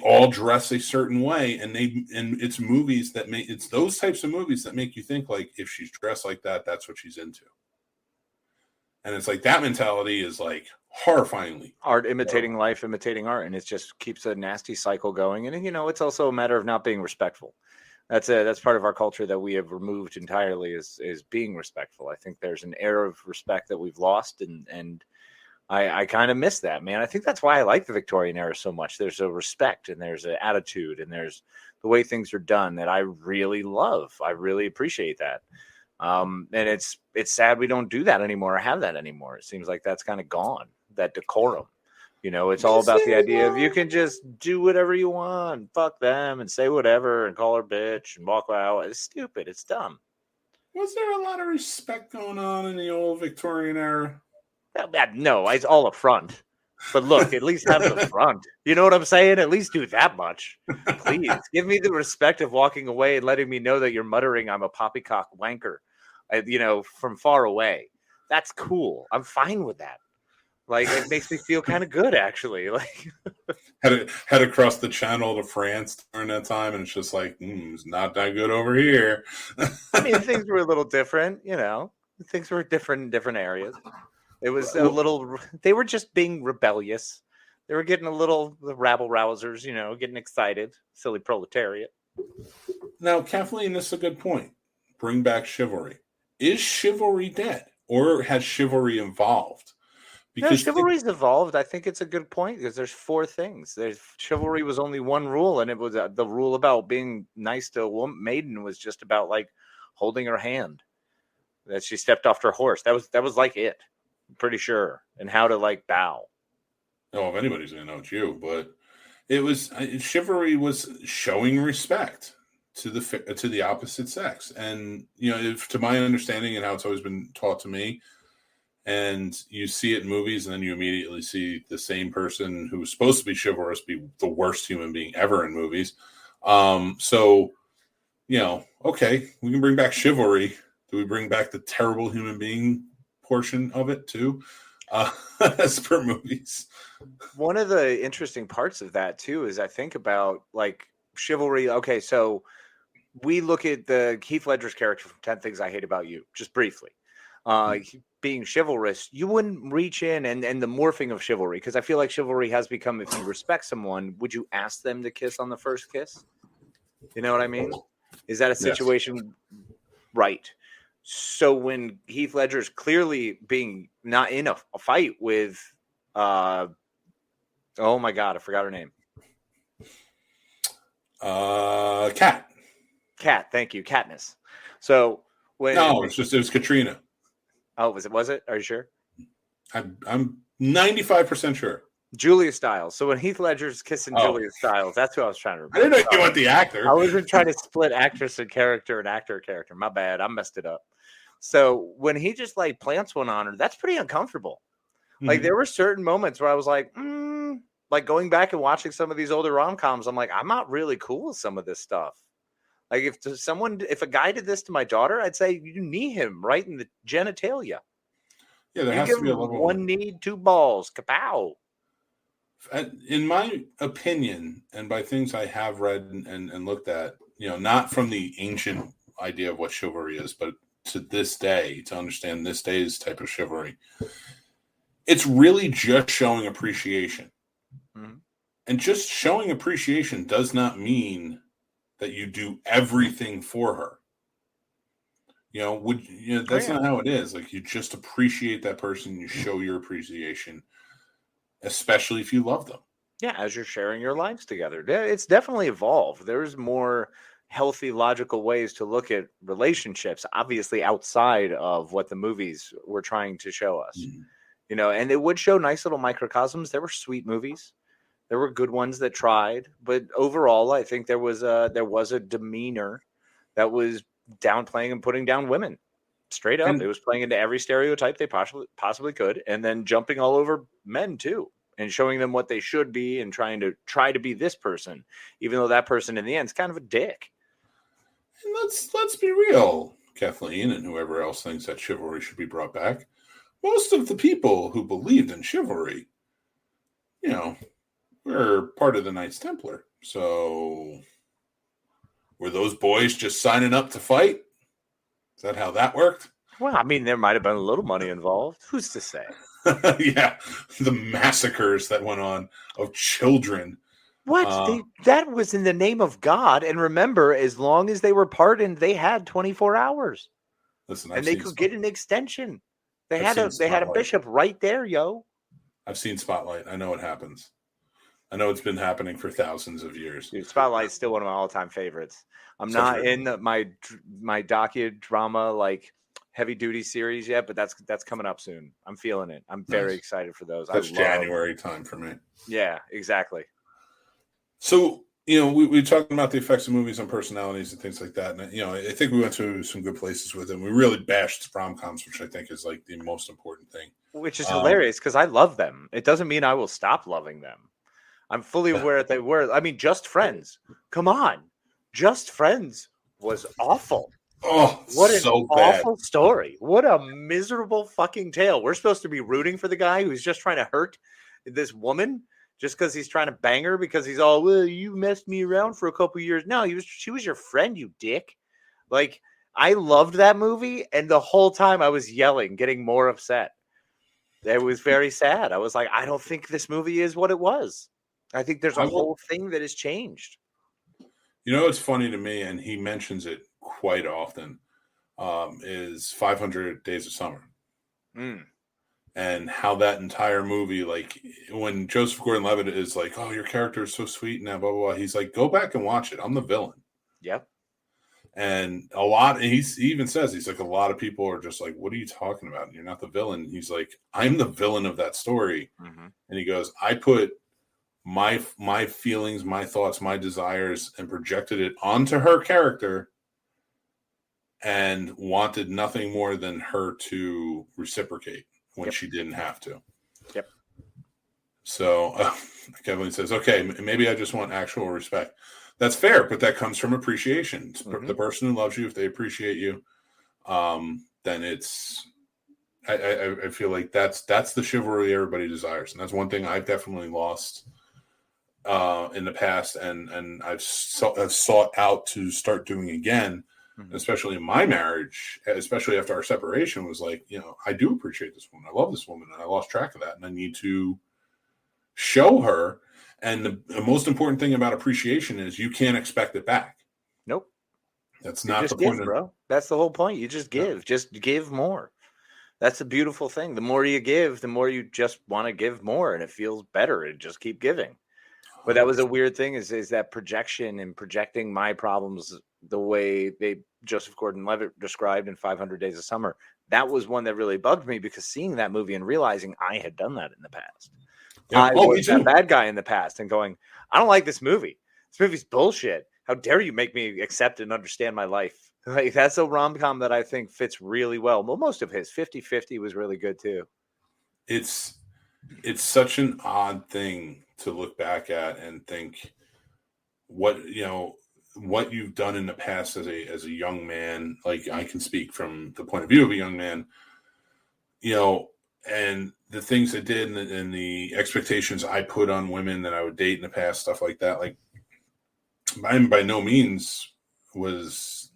all dress a certain way, and it's movies that it's those types of movies that make you think like if she's dressed like that, that's what she's into. And it's like that mentality is like horrifyingly art imitating life, imitating art, and it just keeps a nasty cycle going. And it's also a matter of not being respectful. That's part of our culture that we have removed entirely is being respectful. I think there's an air of respect that we've lost, and I kind of miss that, man. I think that's why I like the Victorian era so much. There's a respect, and there's an attitude, and there's the way things are done that I really love. I really appreciate that. And it's sad we don't do that anymore or have that anymore. It seems like that's kind of gone, that decorum. It's all about the idea of you can just do whatever you want, fuck them, and say whatever and call her bitch and walk out. It's stupid. It's dumb. Was there a lot of respect going on in the old Victorian era? No, it's all a front. But look, at least have the front. You know what I'm saying? At least do that much. Please give me the respect of walking away and letting me know that you're muttering I'm a poppycock wanker, from far away. That's cool. I'm fine with that. Like, it makes me feel kind of good, actually. Like, had to cross the channel to France during that time, and it's just like, it's not that good over here. I mean, things were a little different, Things were different in different areas. It was a little. They were just being rebellious. They were getting a little rabble rousers, getting excited. Silly proletariat. Now, Kathleen, this is a good point. Bring back chivalry. Is chivalry dead, or has chivalry evolved? Because chivalry's evolved. I think it's a good point because there's four things. Chivalry was only one rule, and it was the rule about being nice to a maiden was just about like holding her hand. That she stepped off her horse. That was like it. I'm pretty sure, and how to like bow. Oh, if anybody's gonna know, it's you. But it was chivalry was showing respect to the opposite sex, and to my understanding and how it's always been taught to me. And you see it in movies, and then you immediately see the same person who was supposed to be chivalrous be the worst human being ever in movies. So, okay, we can bring back chivalry. Do we bring back the terrible human being portion of it too, as per movies? One of the interesting parts of that too is I think about like chivalry. Okay, so we look at the Heath Ledger's character from 10 Things I Hate About You, just briefly. being chivalrous, you wouldn't reach in and the morphing of chivalry, because I feel like chivalry has become, if you respect someone, would you ask them to kiss on the first kiss? You know what I mean? Is that a situation? Yes. Right. So when Heath Ledger's clearly being not in a fight with, oh my God, I forgot her name. Kat. Thank you, Katniss. So when it was Katrina. Oh, was it? Are you sure? I'm 95% sure. Julia Stiles. So when Heath Ledger's kissing Julia Stiles, that's who I was trying to remember. I didn't know you want the actor. I wasn't trying to split actress and character and actor character. My bad. I messed it up. So when he just like plants one on her, that's pretty uncomfortable. Mm-hmm. Like there were certain moments where I was like, like going back and watching some of these older rom-coms, I'm like, I'm not really cool with some of this stuff. Like if a guy did this to my daughter, I'd say you knee him right in the genitalia. Yeah, there has to be a level. One knee, two balls, kapow. In my opinion, and by things I have read and looked at, not from the ancient idea of what chivalry is, but to this day, to understand this day's type of chivalry, it's really just showing appreciation. Mm-hmm. And just showing appreciation does not mean that you do everything for her. That's not how it is. Like you just appreciate that person, you show your appreciation, especially if you love them. Yeah, as you're sharing your lives together. It's definitely evolved. There's more healthy, logical ways to look at relationships, obviously outside of what the movies were trying to show us. Mm-hmm. And it would show nice little microcosms. There were sweet movies. There were good ones that tried, but overall, I think there was a demeanor that was downplaying and putting down women. Straight up, it was playing into every stereotype they possibly could, and then jumping all over men too, and showing them what they should be, and trying to be this person, even though that person in the end is kind of a dick. And let's be real, Kathleen, and whoever else thinks that chivalry should be brought back. Most of the people who believed in chivalry, we're part of the Knights Templar. So were those boys just signing up to fight? Is that how that worked? Well, I mean, there might have been a little money involved. Who's to say? Yeah, the massacres that went on of children. What? That was in the name of God. And remember, as long as they were pardoned, they had 24 hours. Listen, and they could get an extension. They had a bishop right there, yo. I've seen Spotlight. I know it happens. I know it's been happening for thousands of years. Dude, Spotlight's still one of my all-time favorites. I'm not in my docudrama like heavy-duty series yet, but that's coming up soon. I'm feeling it. I'm very excited for those. That's January time for me. Yeah, exactly. So, we're talking about the effects of movies on personalities and things like that. And, I think we went to some good places with them. We really bashed rom-coms, which I think is like the most important thing. Which is hilarious because I love them. It doesn't mean I will stop loving them. I'm fully aware that they were. I mean, Just Friends. Come on. Just Friends was awful. Oh, what an awful story. What a miserable fucking tale. We're supposed to be rooting for the guy who's just trying to hurt this woman just because he's trying to bang her because he's all, well, you messed me around for a couple years. No, she was your friend, you dick. Like, I loved that movie, and the whole time I was yelling, getting more upset. It was very sad. I was like, I don't think this movie is what it was. I think there's a whole thing that has changed. It's funny to me, and he mentions it quite often, is 500 Days of Summer. And how that entire movie, like when Joseph Gordon-Levitt is like, oh, your character is so sweet and blah, blah, blah. He's like, go back and watch it. I'm the villain. Yep. And he even says, he's like, a lot of people are just like, what are you talking about? You're not the villain. He's like, I'm the villain of that story. Mm-hmm. And he goes, I put my feelings, my thoughts, my desires, and projected it onto her character and wanted nothing more than her to reciprocate when she didn't have to. Yep. So Kevin says, okay, maybe I just want actual respect. That's fair, but that comes from appreciation. Mm-hmm. The person who loves you, if they appreciate you, then it's, I feel like that's the chivalry everybody desires. And that's one thing I've definitely lost in the past, and I've sought out to start doing again, especially in my marriage, especially after our separation, was like, I do appreciate this woman. I love this woman, and I lost track of that, and I need to show her. And the most important thing about appreciation is you can't expect it back. Nope. That's You not just the point, bro. That's the whole point. You just give. Just give more. That's a beautiful thing. The more you give, the more you just want to give more, and it feels better and just keep giving. But that was a weird thing is that projection and projecting my problems the way Joseph Gordon-Levitt described in 500 Days of Summer. That was one that really bugged me, because seeing that movie and realizing I had done that in the past. Yeah. I was that bad guy in the past and going, I don't like this movie. This movie's bullshit. How dare you make me accept and understand my life? Like, that's a rom-com that I think fits really well. Well, most of his 50-50 was really good too. It's such an odd thing to look back at and think what you've done in the past as a young man. Like, I can speak from the point of view of a young man, and the things I did and the expectations I put on women that I would date in the past, stuff like that. Like, I by no means was,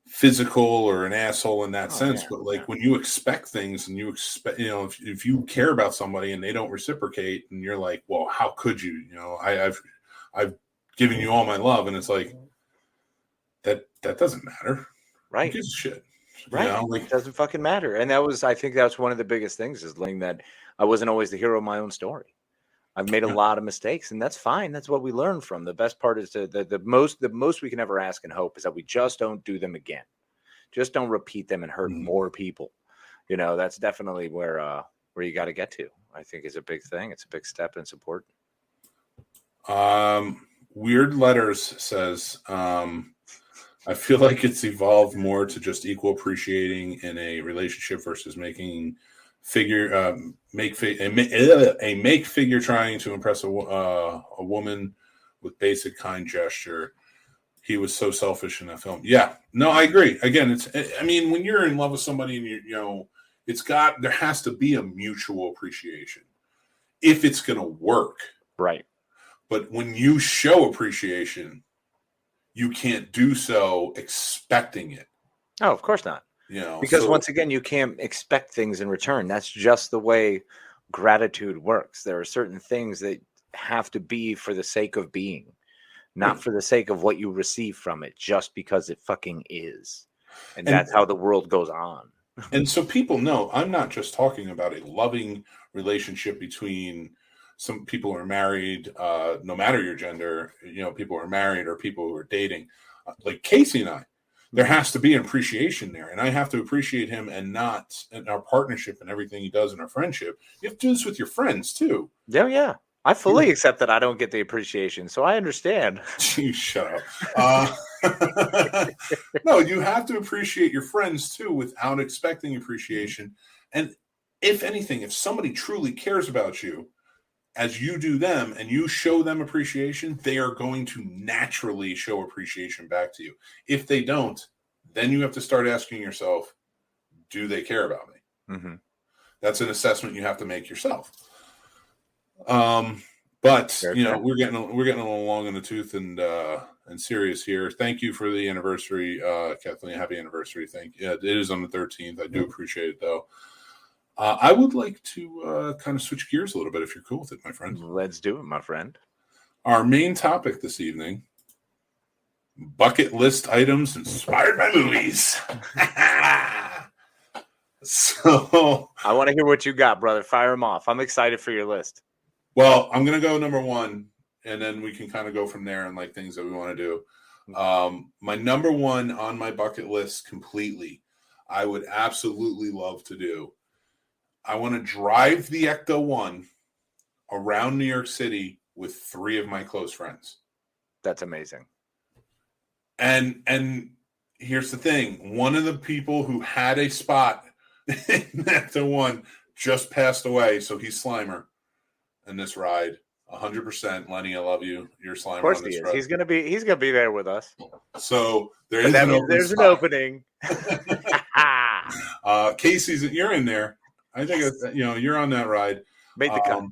physical or an asshole in that sense. Yeah, but like when you expect things and you expect, if you care about somebody and they don't reciprocate, and you're like, well, how could you, I've given you all my love. And it's like, that doesn't matter. Right. Who gives a shit? Right. It doesn't fucking matter. And I think that's one of the biggest things, is learning that I wasn't always the hero of my own story. I've made a lot of mistakes, and that's fine. That's what we learn from. The best part is the most we can ever ask and hope is that we just don't do them again. Just don't repeat them and hurt more people. That's definitely where you got to get to. I think is a big thing. It's a big step, and it's important. Weird Letters says, I feel like it's evolved more to just equal appreciating in a relationship versus making a make figure trying to impress a woman with basic kind gesture. He was so selfish in that film. Yeah, no, I agree. Again, when you're in love with somebody and there has to be a mutual appreciation if it's going to work. Right. But when you show appreciation, you can't do so expecting it. Oh, of course not. Because once again, you can't expect things in return. That's just the way gratitude works. There are certain things that have to be for the sake of being, not for the sake of what you receive from it, just because it fucking is. And that's how the world goes on. And so people know I'm not just talking about a loving relationship between some people who are married, no matter your gender, people who are married or people who are dating, like Casey and I. There has to be an appreciation there, and I have to appreciate him, and our partnership and everything he does in our friendship. You have to do this with your friends too. Yeah. I fully accept that I don't get the appreciation, so I understand. You shut up. No, you have to appreciate your friends too without expecting appreciation. And if anything, if somebody truly cares about you, as you do them and you show them appreciation, they are going to naturally show appreciation back to you. If they don't, then you have to start asking yourself, do they care about me? Mm-hmm. That's an assessment you have to make yourself. But we're getting a little long in the tooth and serious here. Thank you for the anniversary, Kathleen. Happy anniversary. Thank you. Yeah, it is on the 13th. I do appreciate it though. I would like to kind of switch gears a little bit, if you're cool with it, my friend. Let's do it, my friend. Our main topic this evening: bucket list items inspired by movies. So I want to hear what you got, brother. Fire them off. I'm excited for your list. Well, I'm going to go number one, and then we can kind of go from there and like things that we want to do. My number one on my bucket list completely, I would absolutely love to do. I want to drive the Ecto 1 around New York City with 3 of my close friends. That's amazing. And here's the thing. One of the people who had a spot in Ecto 1 just passed away, so he's Slimer in this ride. 100%. Lenny, I love you. You're Slimer. Of course on this he is. ride. He's gonna be there with us. So there's an opening. Casey's, you're in there. I think you're on that ride. Made the cut.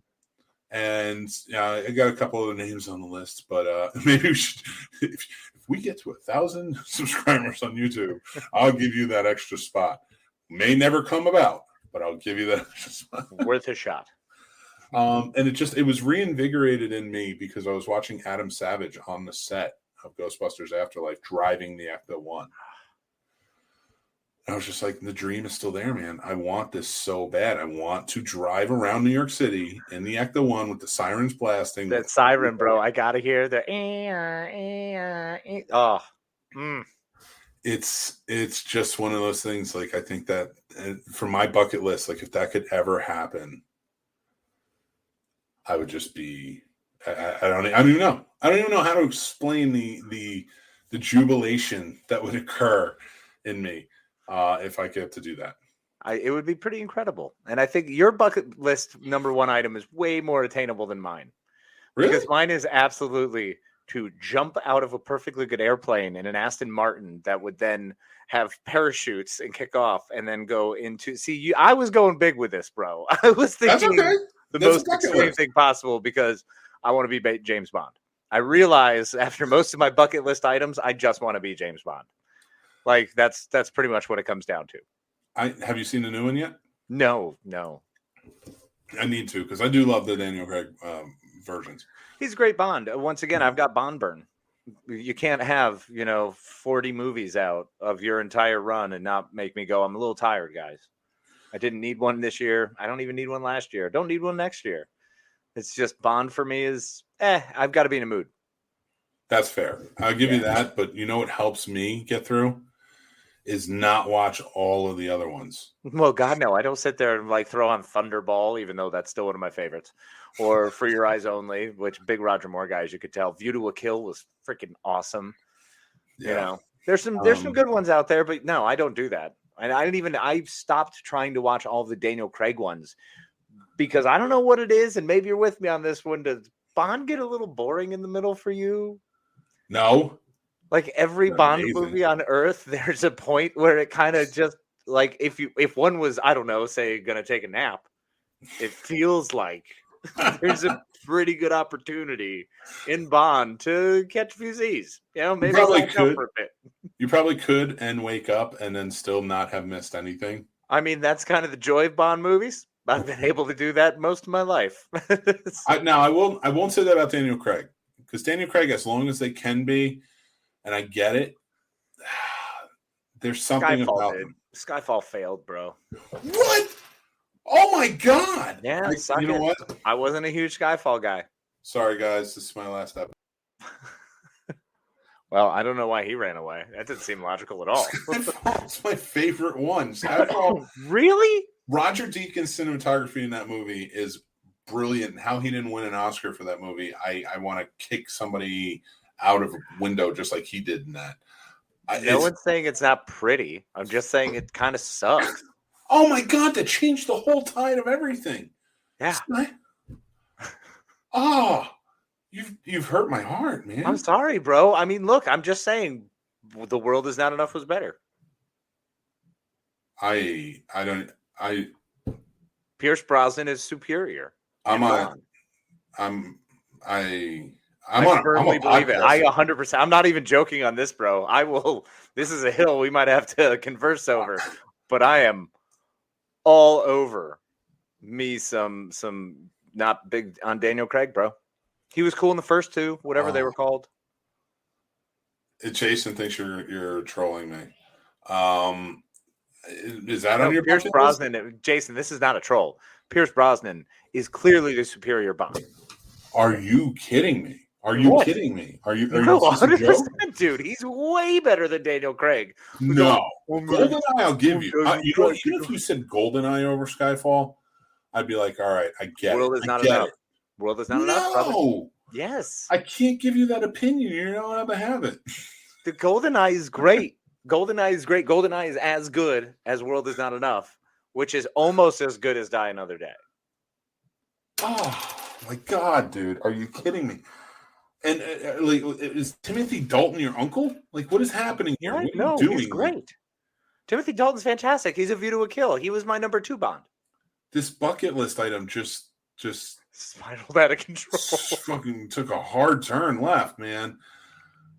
And I got a couple of names on the list, but maybe we should, if if we get to 1,000 subscribers on YouTube, I'll give you that extra spot. May never come about, but I'll give you that extra spot. Worth a shot. And it was reinvigorated in me because I was watching Adam Savage on the set of Ghostbusters Afterlife driving the Ecto-1. I was just like, the dream is still there, man. I want this so bad. I want to drive around New York City in the Ecto-1 with the sirens blasting. That siren, bro. I gotta hear the. Oh, It's just one of those things. Like, I think that for my bucket list, like if that could ever happen, I would just be. I don't even know. I don't even know how to explain the jubilation that would occur in me. If I get to do that, it would be pretty incredible. And I think your bucket list number one item is way more attainable than mine. Really? Because mine is absolutely to jump out of a perfectly good airplane in an Aston Martin that would then have parachutes and kick off and then go into. See, I was going big with this, bro. I was thinking the most extreme thing possible because I want to be James Bond. I realize after most of my bucket list items, I just want to be James Bond. Like that's pretty much what it comes down to. Have you seen the new one yet? No. I need to because I do love the Daniel Craig versions. He's a great Bond. Once again, I've got Bond burn. You can't have 40 movies out of your entire run and not make me go, I'm a little tired, guys. I didn't need one this year. I don't even need one last year. Don't need one next year. It's just Bond for me is I've got to be in a mood. That's fair. I'll give you that. But you know what helps me get through? Is not watch all of the other ones. Well, God, no. I don't sit there and like throw on Thunderball, even though that's still one of my favorites. Or For Your Eyes Only, which big Roger Moore guy, as you could tell. View to a Kill was freaking awesome. Yeah. There's some good ones out there, but no, I don't do that. And I stopped trying to watch all of the Daniel Craig ones because I don't know what it is. And maybe you're with me on this one. Does Bond get a little boring in the middle for you? No. Like every Bond movie on Earth, there's a point where it kind of just like if one was, I don't know, say going to take a nap, it feels like there's a pretty good opportunity in Bond to catch a few Z's. Maybe you probably could. For a bit. You probably could and wake up and then still not have missed anything. I mean, that's kind of the joy of Bond movies. I've been able to do that most of my life. I won't say that about Daniel Craig because Daniel Craig, as long as they can be. And I get it. There's something about them. Skyfall failed, bro. What? Oh my God! Yeah, you know what? I wasn't a huge Skyfall guy. Sorry, guys. This is my last episode. Well, I don't know why he ran away. That didn't seem logical at all. It's my favorite one. Skyfall. Really? Roger Deakins' cinematography in that movie is brilliant. How he didn't win an Oscar for that movie, I want to kick somebody out of a window just like he did in that. No one's saying it's not pretty. I'm just saying it kind of sucks. Oh my God, that changed the whole tide of everything. Yeah. You've hurt my heart, man. I'm sorry, bro. I mean, look, I'm just saying The World Is Not Enough was better. Pierce Brosnan is superior. I firmly believe it. I 100%. I'm not even joking on this, bro. I will. This is a hill we might have to converse over, but I am all over me some not big on Daniel Craig, bro. He was cool in the first two, whatever they were called. Jason thinks you're trolling me. Is that on your Pierce Brosnan? Jason, this is not a troll. Pierce Brosnan is clearly the superior Bond. Are you kidding me? Are you kidding me? Are you 100%, dude? He's way better than Daniel Craig. No, GoldenEye, I'll give you. Even if you said GoldenEye over Skyfall, I'd be like, all right, I get World is not enough. World is not enough. No, yes, I can't give you that opinion. You're not allowed to have it. The GoldenEye is great. GoldenEye is great. GoldenEye is as good as World Is Not Enough, which is almost as good as Die Another Day. Oh my God, dude! Are you kidding me? And is Timothy Dalton your uncle? Like, what is happening here? What are you doing? He's great. Timothy Dalton's fantastic. He's a View to a Kill. He was my number 2 Bond. This bucket list item just spiraled out of control. Fucking took a hard turn left, man.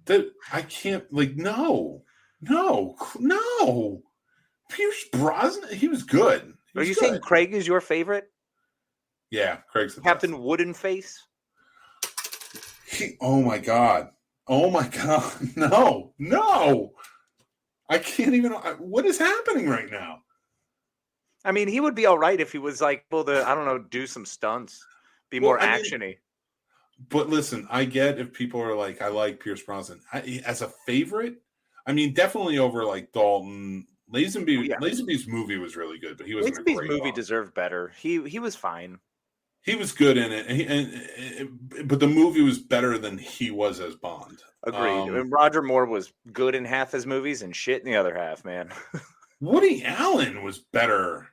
that I can't no. Pierce Brosnan, he was good. Are you saying Craig is your favorite? Yeah, Craig's the Captain best. Wooden Face? Oh my god. No. I can't even. What is happening right now? I mean, he would be all right if he was like able to, I don't know, do some stunts, be more actiony. But listen, I get if people are like, I like Pierce Brosnan as a favorite. I mean, definitely over like Dalton. Lazenby's movie was really good, but he wasn't. Lazenby's movie deserved better. He was fine. He was good in it, but the movie was better than he was as Bond. Agreed. And Roger Moore was good in half his movies and shit in the other half, man. Woody Allen was better.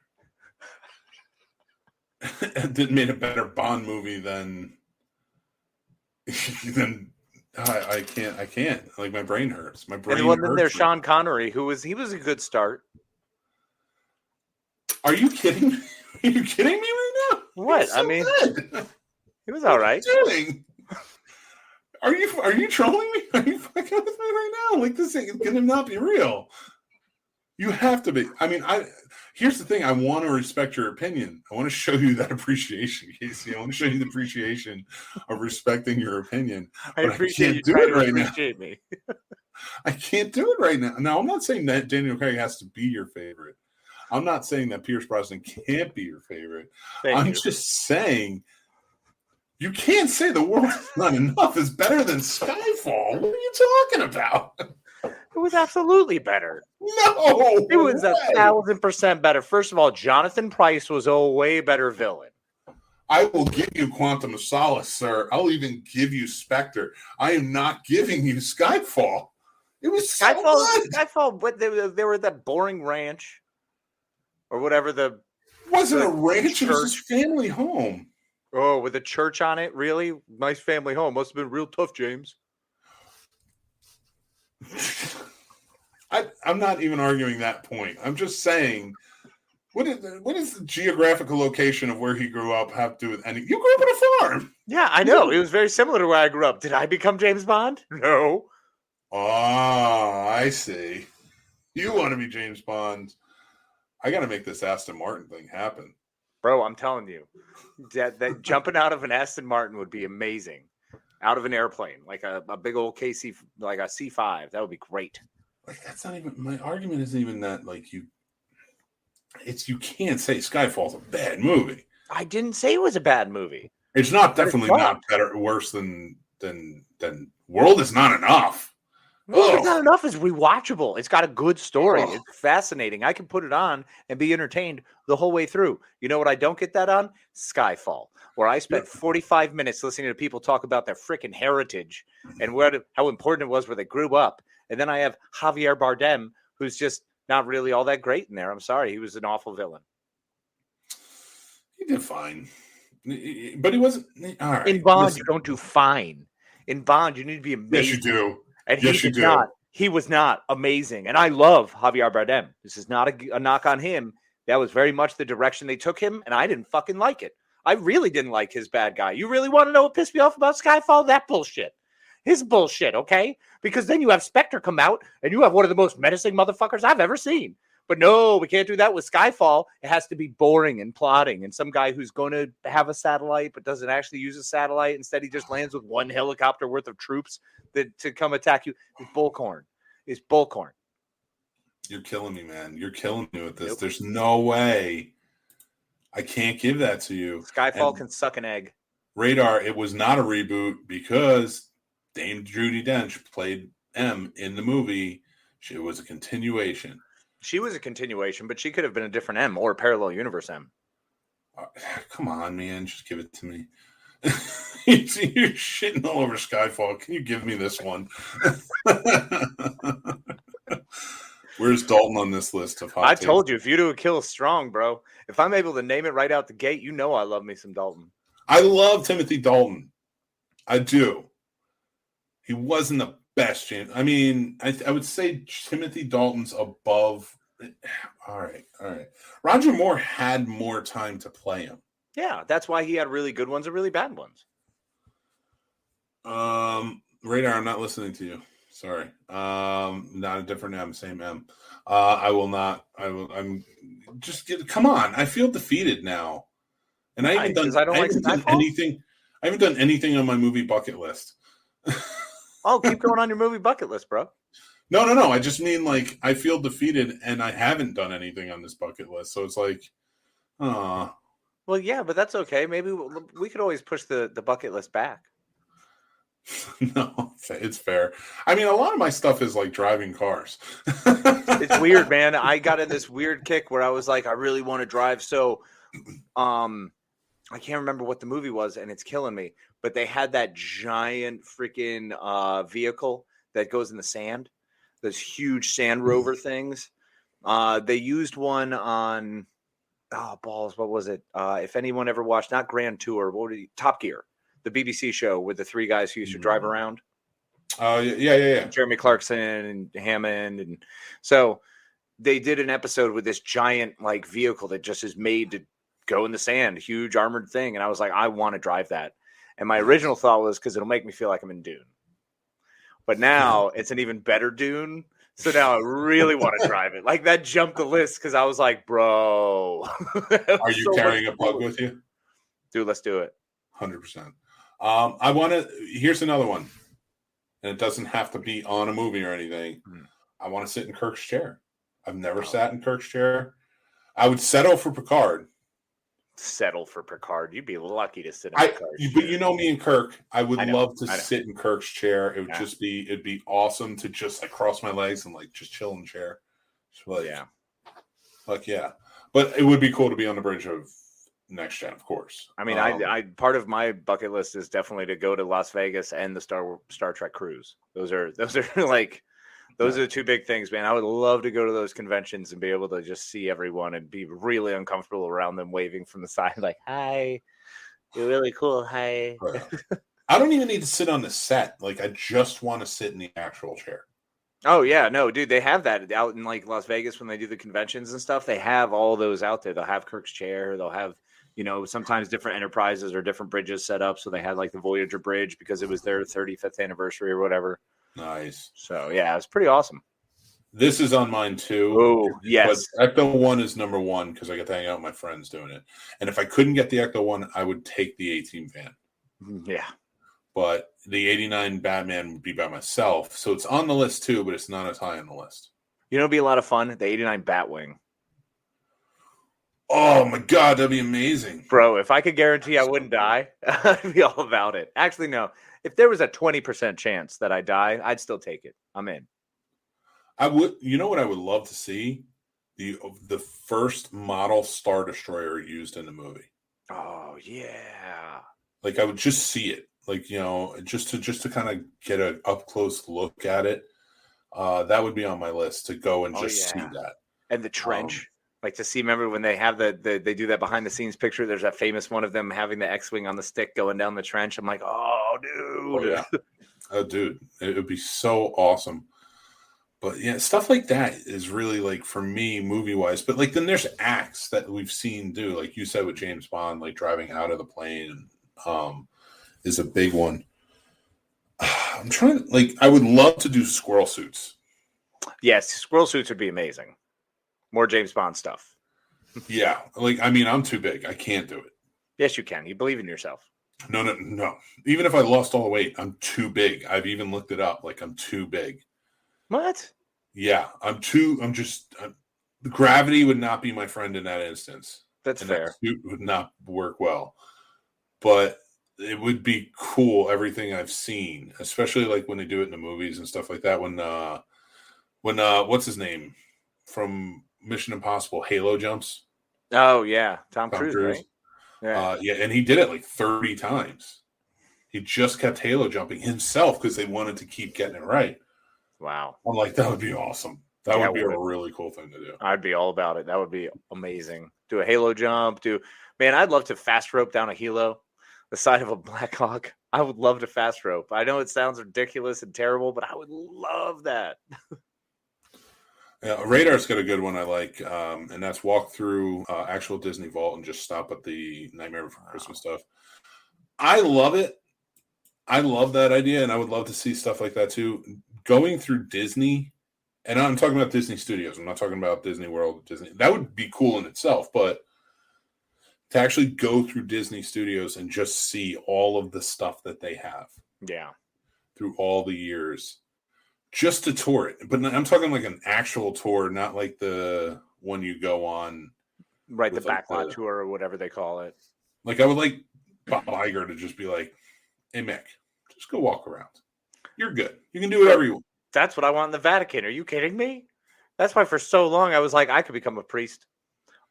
Made a better Bond movie than I can't. Like my brain hurts. My brain. And then there's Sean Connery, he was a good start. Are you kidding me? Are you kidding me right now? What? So I mean, he was all right. What are you doing? Are you trolling me? Are you fucking with me right now? Like this thing is gonna not be real. You have to be. I mean, here's the thing. I want to respect your opinion. I want to show you that appreciation, Casey. I want to show you the appreciation of respecting your opinion. I appreciate you trying to appreciate me. I can't do it right now. Now, I'm not saying that Daniel Craig has to be your favorite. I'm not saying that Pierce Brosnan can't be your favorite. I'm just saying you can't say The World Is Not Enough is better than Skyfall. What are you talking about? It was absolutely better. No, it was 1,000% better. First of all, Jonathan Pryce was a way better villain. I will give you Quantum of Solace, sir. I'll even give you Spectre. I am not giving you Skyfall. It was Skyfall. But they were at that boring ranch. Or whatever it wasn't a ranch, it was his family home. Oh, with a church on it? Really? Nice family home. Must have been real tough, James. I'm not even arguing that point. I'm just saying, what is the geographical location of where he grew up have to do with anything? You grew up on a farm. Yeah, I know. It was very similar to where I grew up. Did I become James Bond? No. Oh, I see. You want to be James Bond. I got to make this Aston Martin thing happen. Bro, I'm telling you, that jumping out of an Aston Martin would be amazing. Out of an airplane, like a big old KC, like a C5. That would be great. Like, that's not even, my argument isn't even that, like, you can't say Skyfall's a bad movie. I didn't say it was a bad movie. It's not definitely not better, worse than World Is Not Enough. World Is Not Enough is rewatchable. It's got a good story. It's fascinating. I can put it on and be entertained the whole way through. You know what I don't get that on? Skyfall, where I spent 45 minutes listening to people talk about their freaking heritage and how important it was where they grew up. And then I have Javier Bardem, who's just not really all that great in there. I'm sorry. He was an awful villain. He did fine. But he wasn't. All right. In Bond, you don't do fine. In Bond, you need to be amazing. Yes, you do. And he was not amazing. And I love Javier Bardem. This is not a knock on him. That was very much the direction they took him, and I didn't fucking like it. I really didn't like his bad guy. You really want to know what pissed me off about Skyfall? That bullshit. His bullshit, okay? Because then you have Spectre come out, and you have one of the most menacing motherfuckers I've ever seen. But no, we can't do that with Skyfall. It has to be boring and plotting. And some guy who's going to have a satellite but doesn't actually use a satellite. Instead, he just lands with one helicopter worth of troops to come attack you. It's bullcorn. It's bullcorn. You're killing me, man. You're killing me with this. Nope. There's no way I can't give that to you. Skyfall can suck an egg. Radar, it was not a reboot because Dame Judi Dench played M in the movie. It was a continuation. She was a continuation, but she could have been a different M or a parallel universe M. Come on, man. Just give it to me. You're shitting all over Skyfall. Can you give me this one? Where's Dalton on this list of hot takes? Told you, if you do a kill strong, bro. If I'm able to name it right out the gate, you know I love me some Dalton. I love Timothy Dalton. I do. He wasn't the best James. I mean, I would say Timothy Dalton's above. All right. Roger Moore had more time to play him. Yeah, that's why he had really good ones and really bad ones. Radar, I'm not listening to you. Sorry. Not a different M, same M. I will not. I'm just come on. I feel defeated now. And I haven't done anything. I haven't done anything on my movie bucket list. Oh, keep going on your movie bucket list, bro. No. I just mean like I feel defeated and I haven't done anything on this bucket list. So it's like, Well, yeah, but that's okay. Maybe we could always push the bucket list back. No, it's fair. I mean, a lot of my stuff is like driving cars. It's weird, man. I got in this weird kick where I was like, I really want to drive. So, I can't remember what the movie was, and it's killing me. But they had that giant freaking vehicle that goes in the sand. Those huge sand rover things. They used one on balls. What was it? If anyone ever watched, not Grand Tour, Top Gear, the BBC show with the three guys who used to drive around. Yeah. Jeremy Clarkson and Hammond, and so they did an episode with this giant like vehicle that just is made to go in the sand, huge armored thing, and I was like, I want to drive that. And my original thought was because it'll make me feel like I'm in Dune, but now it's an even better Dune. So now I really want to drive it. Like that jumped the list because I was like, bro. Are you carrying a plug with you? Dude, let's do it. 100%. Here's another one. And it doesn't have to be on a movie or anything. I want to sit in Kirk's chair. I've never sat in Kirk's chair. I would settle for Picard. Settle for Picard. You'd be lucky to sit in Picard's chair. But you know me and Kirk. I would love to sit in Kirk's chair. It would it'd be awesome to just like cross my legs and like just chill in the chair. Yeah. But it would be cool to be on the bridge of Next Gen, of course. I mean, I part of my bucket list is definitely to go to Las Vegas and the Star Trek cruise. Those are like those are the two big things, man. I would love to go to those conventions and be able to just see everyone and be really uncomfortable around them waving from the side like, hi, you're really cool, hi. I don't even need to sit on the set. Like I just want to sit in the actual chair. Oh yeah, no, dude, they have that out in like Las Vegas when they do the conventions and stuff. They have all those out there. They'll have Kirk's chair. They'll have, sometimes different Enterprises or different bridges set up. So they had like the Voyager bridge because it was their 35th anniversary or whatever. Nice. So yeah, it's pretty awesome. This is on mine too. Oh yes, but Ecto 1 is number one because I get to hang out with my friends doing it. And if I couldn't get the Ecto 1, I would take the A-Team van. Yeah. But the 89 Batman would be by myself. So it's on the list too, but it's not as high on the list. It'd be a lot of fun. The 89 Batwing. Oh my God, that'd be amazing. Bro, if I could guarantee I wouldn't die, I'd be all about it. Actually, no. If there was a 20% chance that I die, I'd still take it. I'm in. I would. You know what I would love to see? The first model Star Destroyer used in the movie. Oh, yeah. Like I would just see it. Like, just to kind of get an up close look at it. That would be on my list to go and see that. And the trench. Like to see, remember when they have they do that behind the scenes picture, there's that famous one of them having the X-Wing on the stick going down the trench. I'm like, oh, dude. Oh, yeah. Oh, dude. It would be so awesome. But yeah, stuff like that is really like for me movie-wise. But like then there's acts that we've seen do, like you said with James Bond, like driving out of the plane is a big one. I'm trying to I would love to do squirrel suits. Yes, squirrel suits would be amazing. More James Bond stuff. Yeah. I'm too big. I can't do it. Yes, you can. You believe in yourself. No. Even if I lost all the weight, I'm too big. I've even looked it up. Like I'm too big. What? Yeah. The gravity would not be my friend in that instance. That's fair. That suit would not work well. But it would be cool, everything I've seen, especially like when they do it in the movies and stuff like that. When what's his name from Mission Impossible, Halo jumps. Oh yeah, Tom Cruise, right? Yeah, and he did it like 30 times. He just kept Halo jumping himself because they wanted to keep getting it right. Wow, I'm like, that would be awesome. That would be a really cool thing to do. I'd be all about it. That would be amazing. Do a Halo jump. Man, I'd love to fast rope down a Hilo, the side of a Black Hawk. I would love to fast rope. I know it sounds ridiculous and terrible, but I would love that. Yeah, Radar's got a good one I like, and that's walk through actual Disney Vault and just stop at the Nightmare Before Christmas stuff. I love it. I love that idea, and I would love to see stuff like that too. going through Disney, and I'm talking about Disney Studios. I'm not talking about Disney World, Disney. That would be cool in itself, but to actually go through Disney Studios and just see all of the stuff that they have. Yeah. Through all the years, just to tour it. But I'm talking like an actual tour, not like the one you go on. Right, the backlot tour or whatever they call it. Like, I would like Bob Iger to just be like, hey, Mick, just go walk around. You're good. You can do whatever you want. That's what I want in the Vatican. Are you kidding me? That's why for so long I was like, I could become a priest.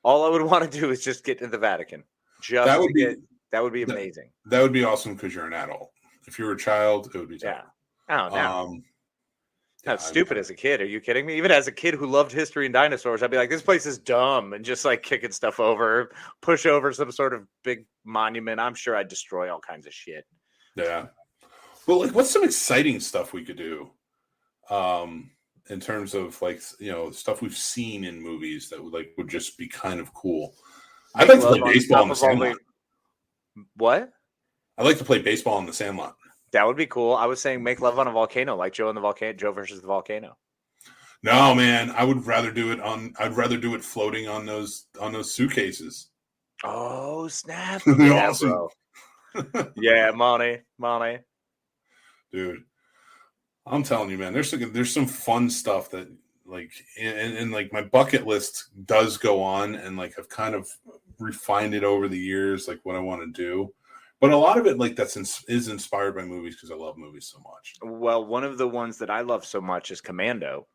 All I would want to do is just get to the Vatican. That would be amazing. That would be awesome because you're an adult. If you were a child, it would be tough. Yeah. Oh, no. That's stupid as a kid. Are you kidding me? Even as a kid who loved history and dinosaurs, I'd be like, this place is dumb, and just like kicking stuff over, push over some sort of big monument. I'm sure I'd destroy all kinds of shit. Yeah. Well, like, what's some exciting stuff we could do in terms of like, stuff we've seen in movies that would just be kind of cool? I'd like to play baseball in the Sandlot. What? I'd like to play baseball in the Sandlot. That would be cool. I was saying make love on a volcano, like Joe versus the volcano. No, man, I'd rather do it floating on those suitcases. Oh, snap. Yeah, awesome. Bro. Yeah, money. Dude, I'm telling you, man, there's some fun stuff that like, and like my bucket list does go on, and like I've kind of refined it over the years, like what I want to do. But a lot of it, like, is inspired by movies because I love movies so much. Well, one of the ones that I love so much is Commando.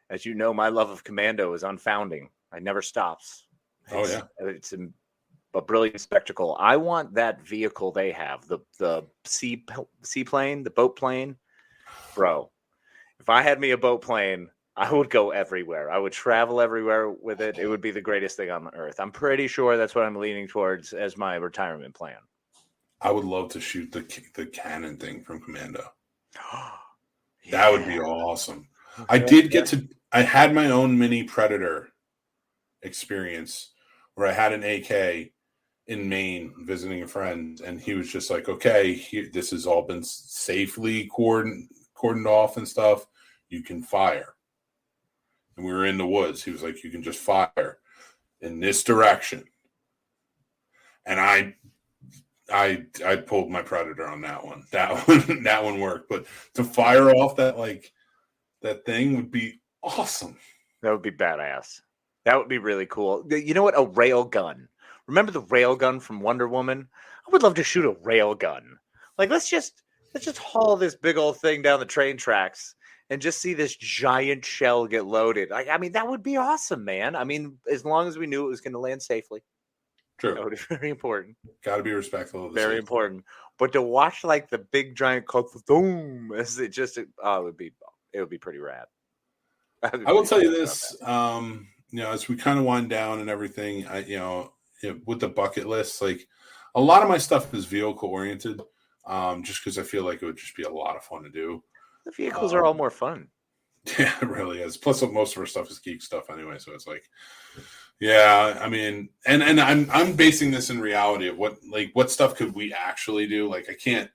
As you know, my love of Commando is unfounding. It never stops. It's a brilliant spectacle. I want that vehicle they have, the seaplane, the boat plane. Bro, if I had me a boat plane, I would go everywhere. I would travel everywhere with it. It would be the greatest thing on earth. I'm pretty sure that's what I'm leaning towards as my retirement plan. I would love to shoot the cannon thing from Commando. Yeah. That would be awesome. I had my own mini Predator experience where I had an AK in Maine visiting a friend, and he was just like, okay, this has all been safely cordoned off and stuff. You can fire. And we were in the woods. He was like, you can just fire in this direction. And I pulled my Predator on that one. That one worked. But to fire off that thing would be awesome. That would be badass. That would be really cool. You know what? A rail gun. Remember the rail gun from Wonder Woman? I would love to shoot a rail gun. Like, let's just haul this big old thing down the train tracks and just see this giant shell get loaded. I mean, that would be awesome, man. I mean, as long as we knew it was going to land safely. True. That would be very important. Got to be respectful of the very safety. Important. But to watch like the big giant boom, as it would be pretty rad. I will tell you this, as we kind of wind down and everything, with the bucket list, like a lot of my stuff is vehicle oriented, just because I feel like it would just be a lot of fun to do. The vehicles are all more fun. Yeah, it really is. Plus, most of our stuff is geek stuff anyway, so it's like, yeah, I mean, and I'm basing this in reality of what stuff could we actually do? Like, I can't,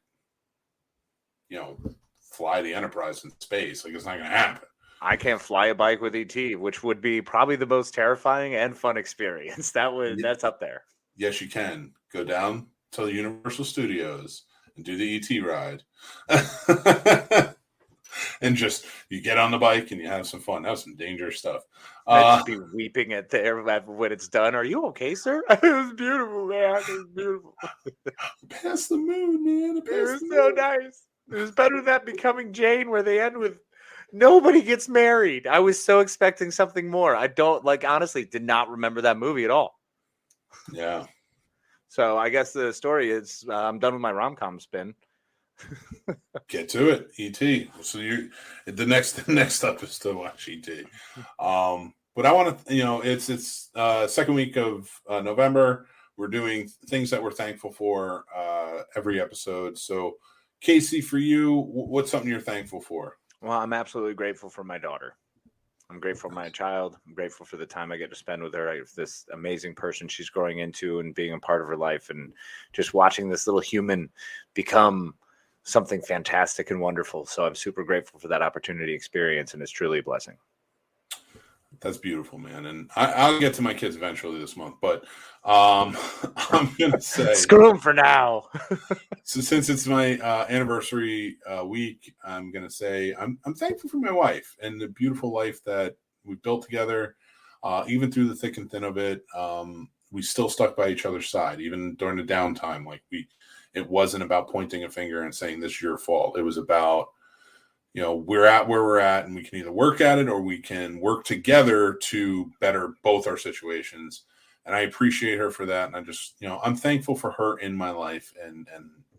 fly the Enterprise in space. Like, it's not going to happen. I can't fly a bike with ET, which would be probably the most terrifying and fun experience. That's up there. Yes, you can go down to the Universal Studios and do the ET ride. And just you get on the bike and you have some fun. That was some dangerous stuff. I'd just be weeping at there when it's done. Are you okay, sir? It was beautiful, man. It was beautiful. Past the moon, man. It was so nice. It was better than that Becoming Jane, where they end with nobody gets married. I was so expecting something more. I honestly did not remember that movie at all. Yeah. So I guess the story is I'm done with my rom-com spin. Get to it, ET. So the next up is to watch ET. But I want to, it's second week of November. We're doing things that we're thankful for every episode. So, Casey, for you, what's something you're thankful for? Well, I'm absolutely grateful for my daughter. I'm grateful for my child. I'm grateful for the time I get to spend with her. This amazing person she's growing into and being a part of her life, and just watching this little human become something fantastic and wonderful. So I'm super grateful for that opportunity experience, and it's truly a blessing. That's beautiful, man. And I'll get to my kids eventually this month, but I'm going to say... Screw them for now. So since it's my anniversary week, I'm going to say I'm thankful for my wife and the beautiful life that we built together. Even through the thick and thin of it, we still stuck by each other's side, even during the downtime. Like it wasn't about pointing a finger and saying, this is your fault. It was about, we're at where we're at, and we can either work at it or we can work together to better both our situations. And I appreciate her for that. And I just, I'm thankful for her in my life, and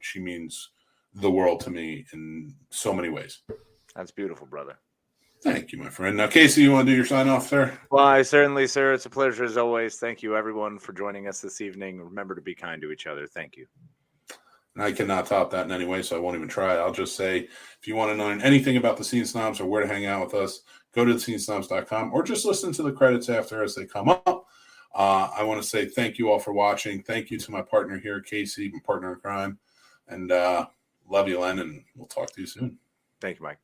she means the world to me in so many ways. That's beautiful, brother. Thank you, my friend. Now, Casey, you want to do your sign off, sir? Why, certainly, sir. It's a pleasure as always. Thank you, everyone, for joining us this evening. Remember to be kind to each other. Thank you. I cannot top that in any way, so I won't even try. I'll just say, if you want to know anything about the Scene Snobs or where to hang out with us, go to thescenesnobs.com or just listen to the credits after as they come up. I want to say thank you all for watching. Thank you to my partner here, Casey, my partner in crime. And love you, Len, and we'll talk to you soon. Thank you, Mike.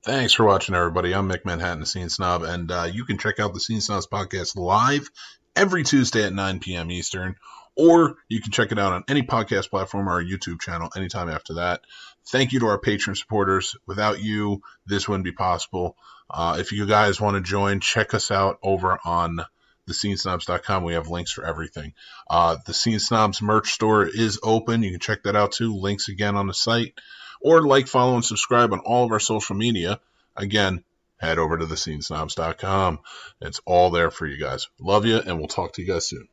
Thanks for watching, everybody. I'm Mick Manhattan, the Scene Snob, and you can check out the Scene Snobs podcast live every Tuesday at 9 p.m. Eastern, or you can check it out on any podcast platform or our YouTube channel anytime after that. Thank you to our Patreon supporters. Without you, this wouldn't be possible. If you guys want to join, check us out over on thescenesnobs.com. We have links for everything. The Scene Snobs merch store is open. You can check that out too. Links again on the site. Or like, follow, and subscribe on all of our social media. Again, head over to thescenesnobs.com. It's all there for you guys. Love you, and we'll talk to you guys soon.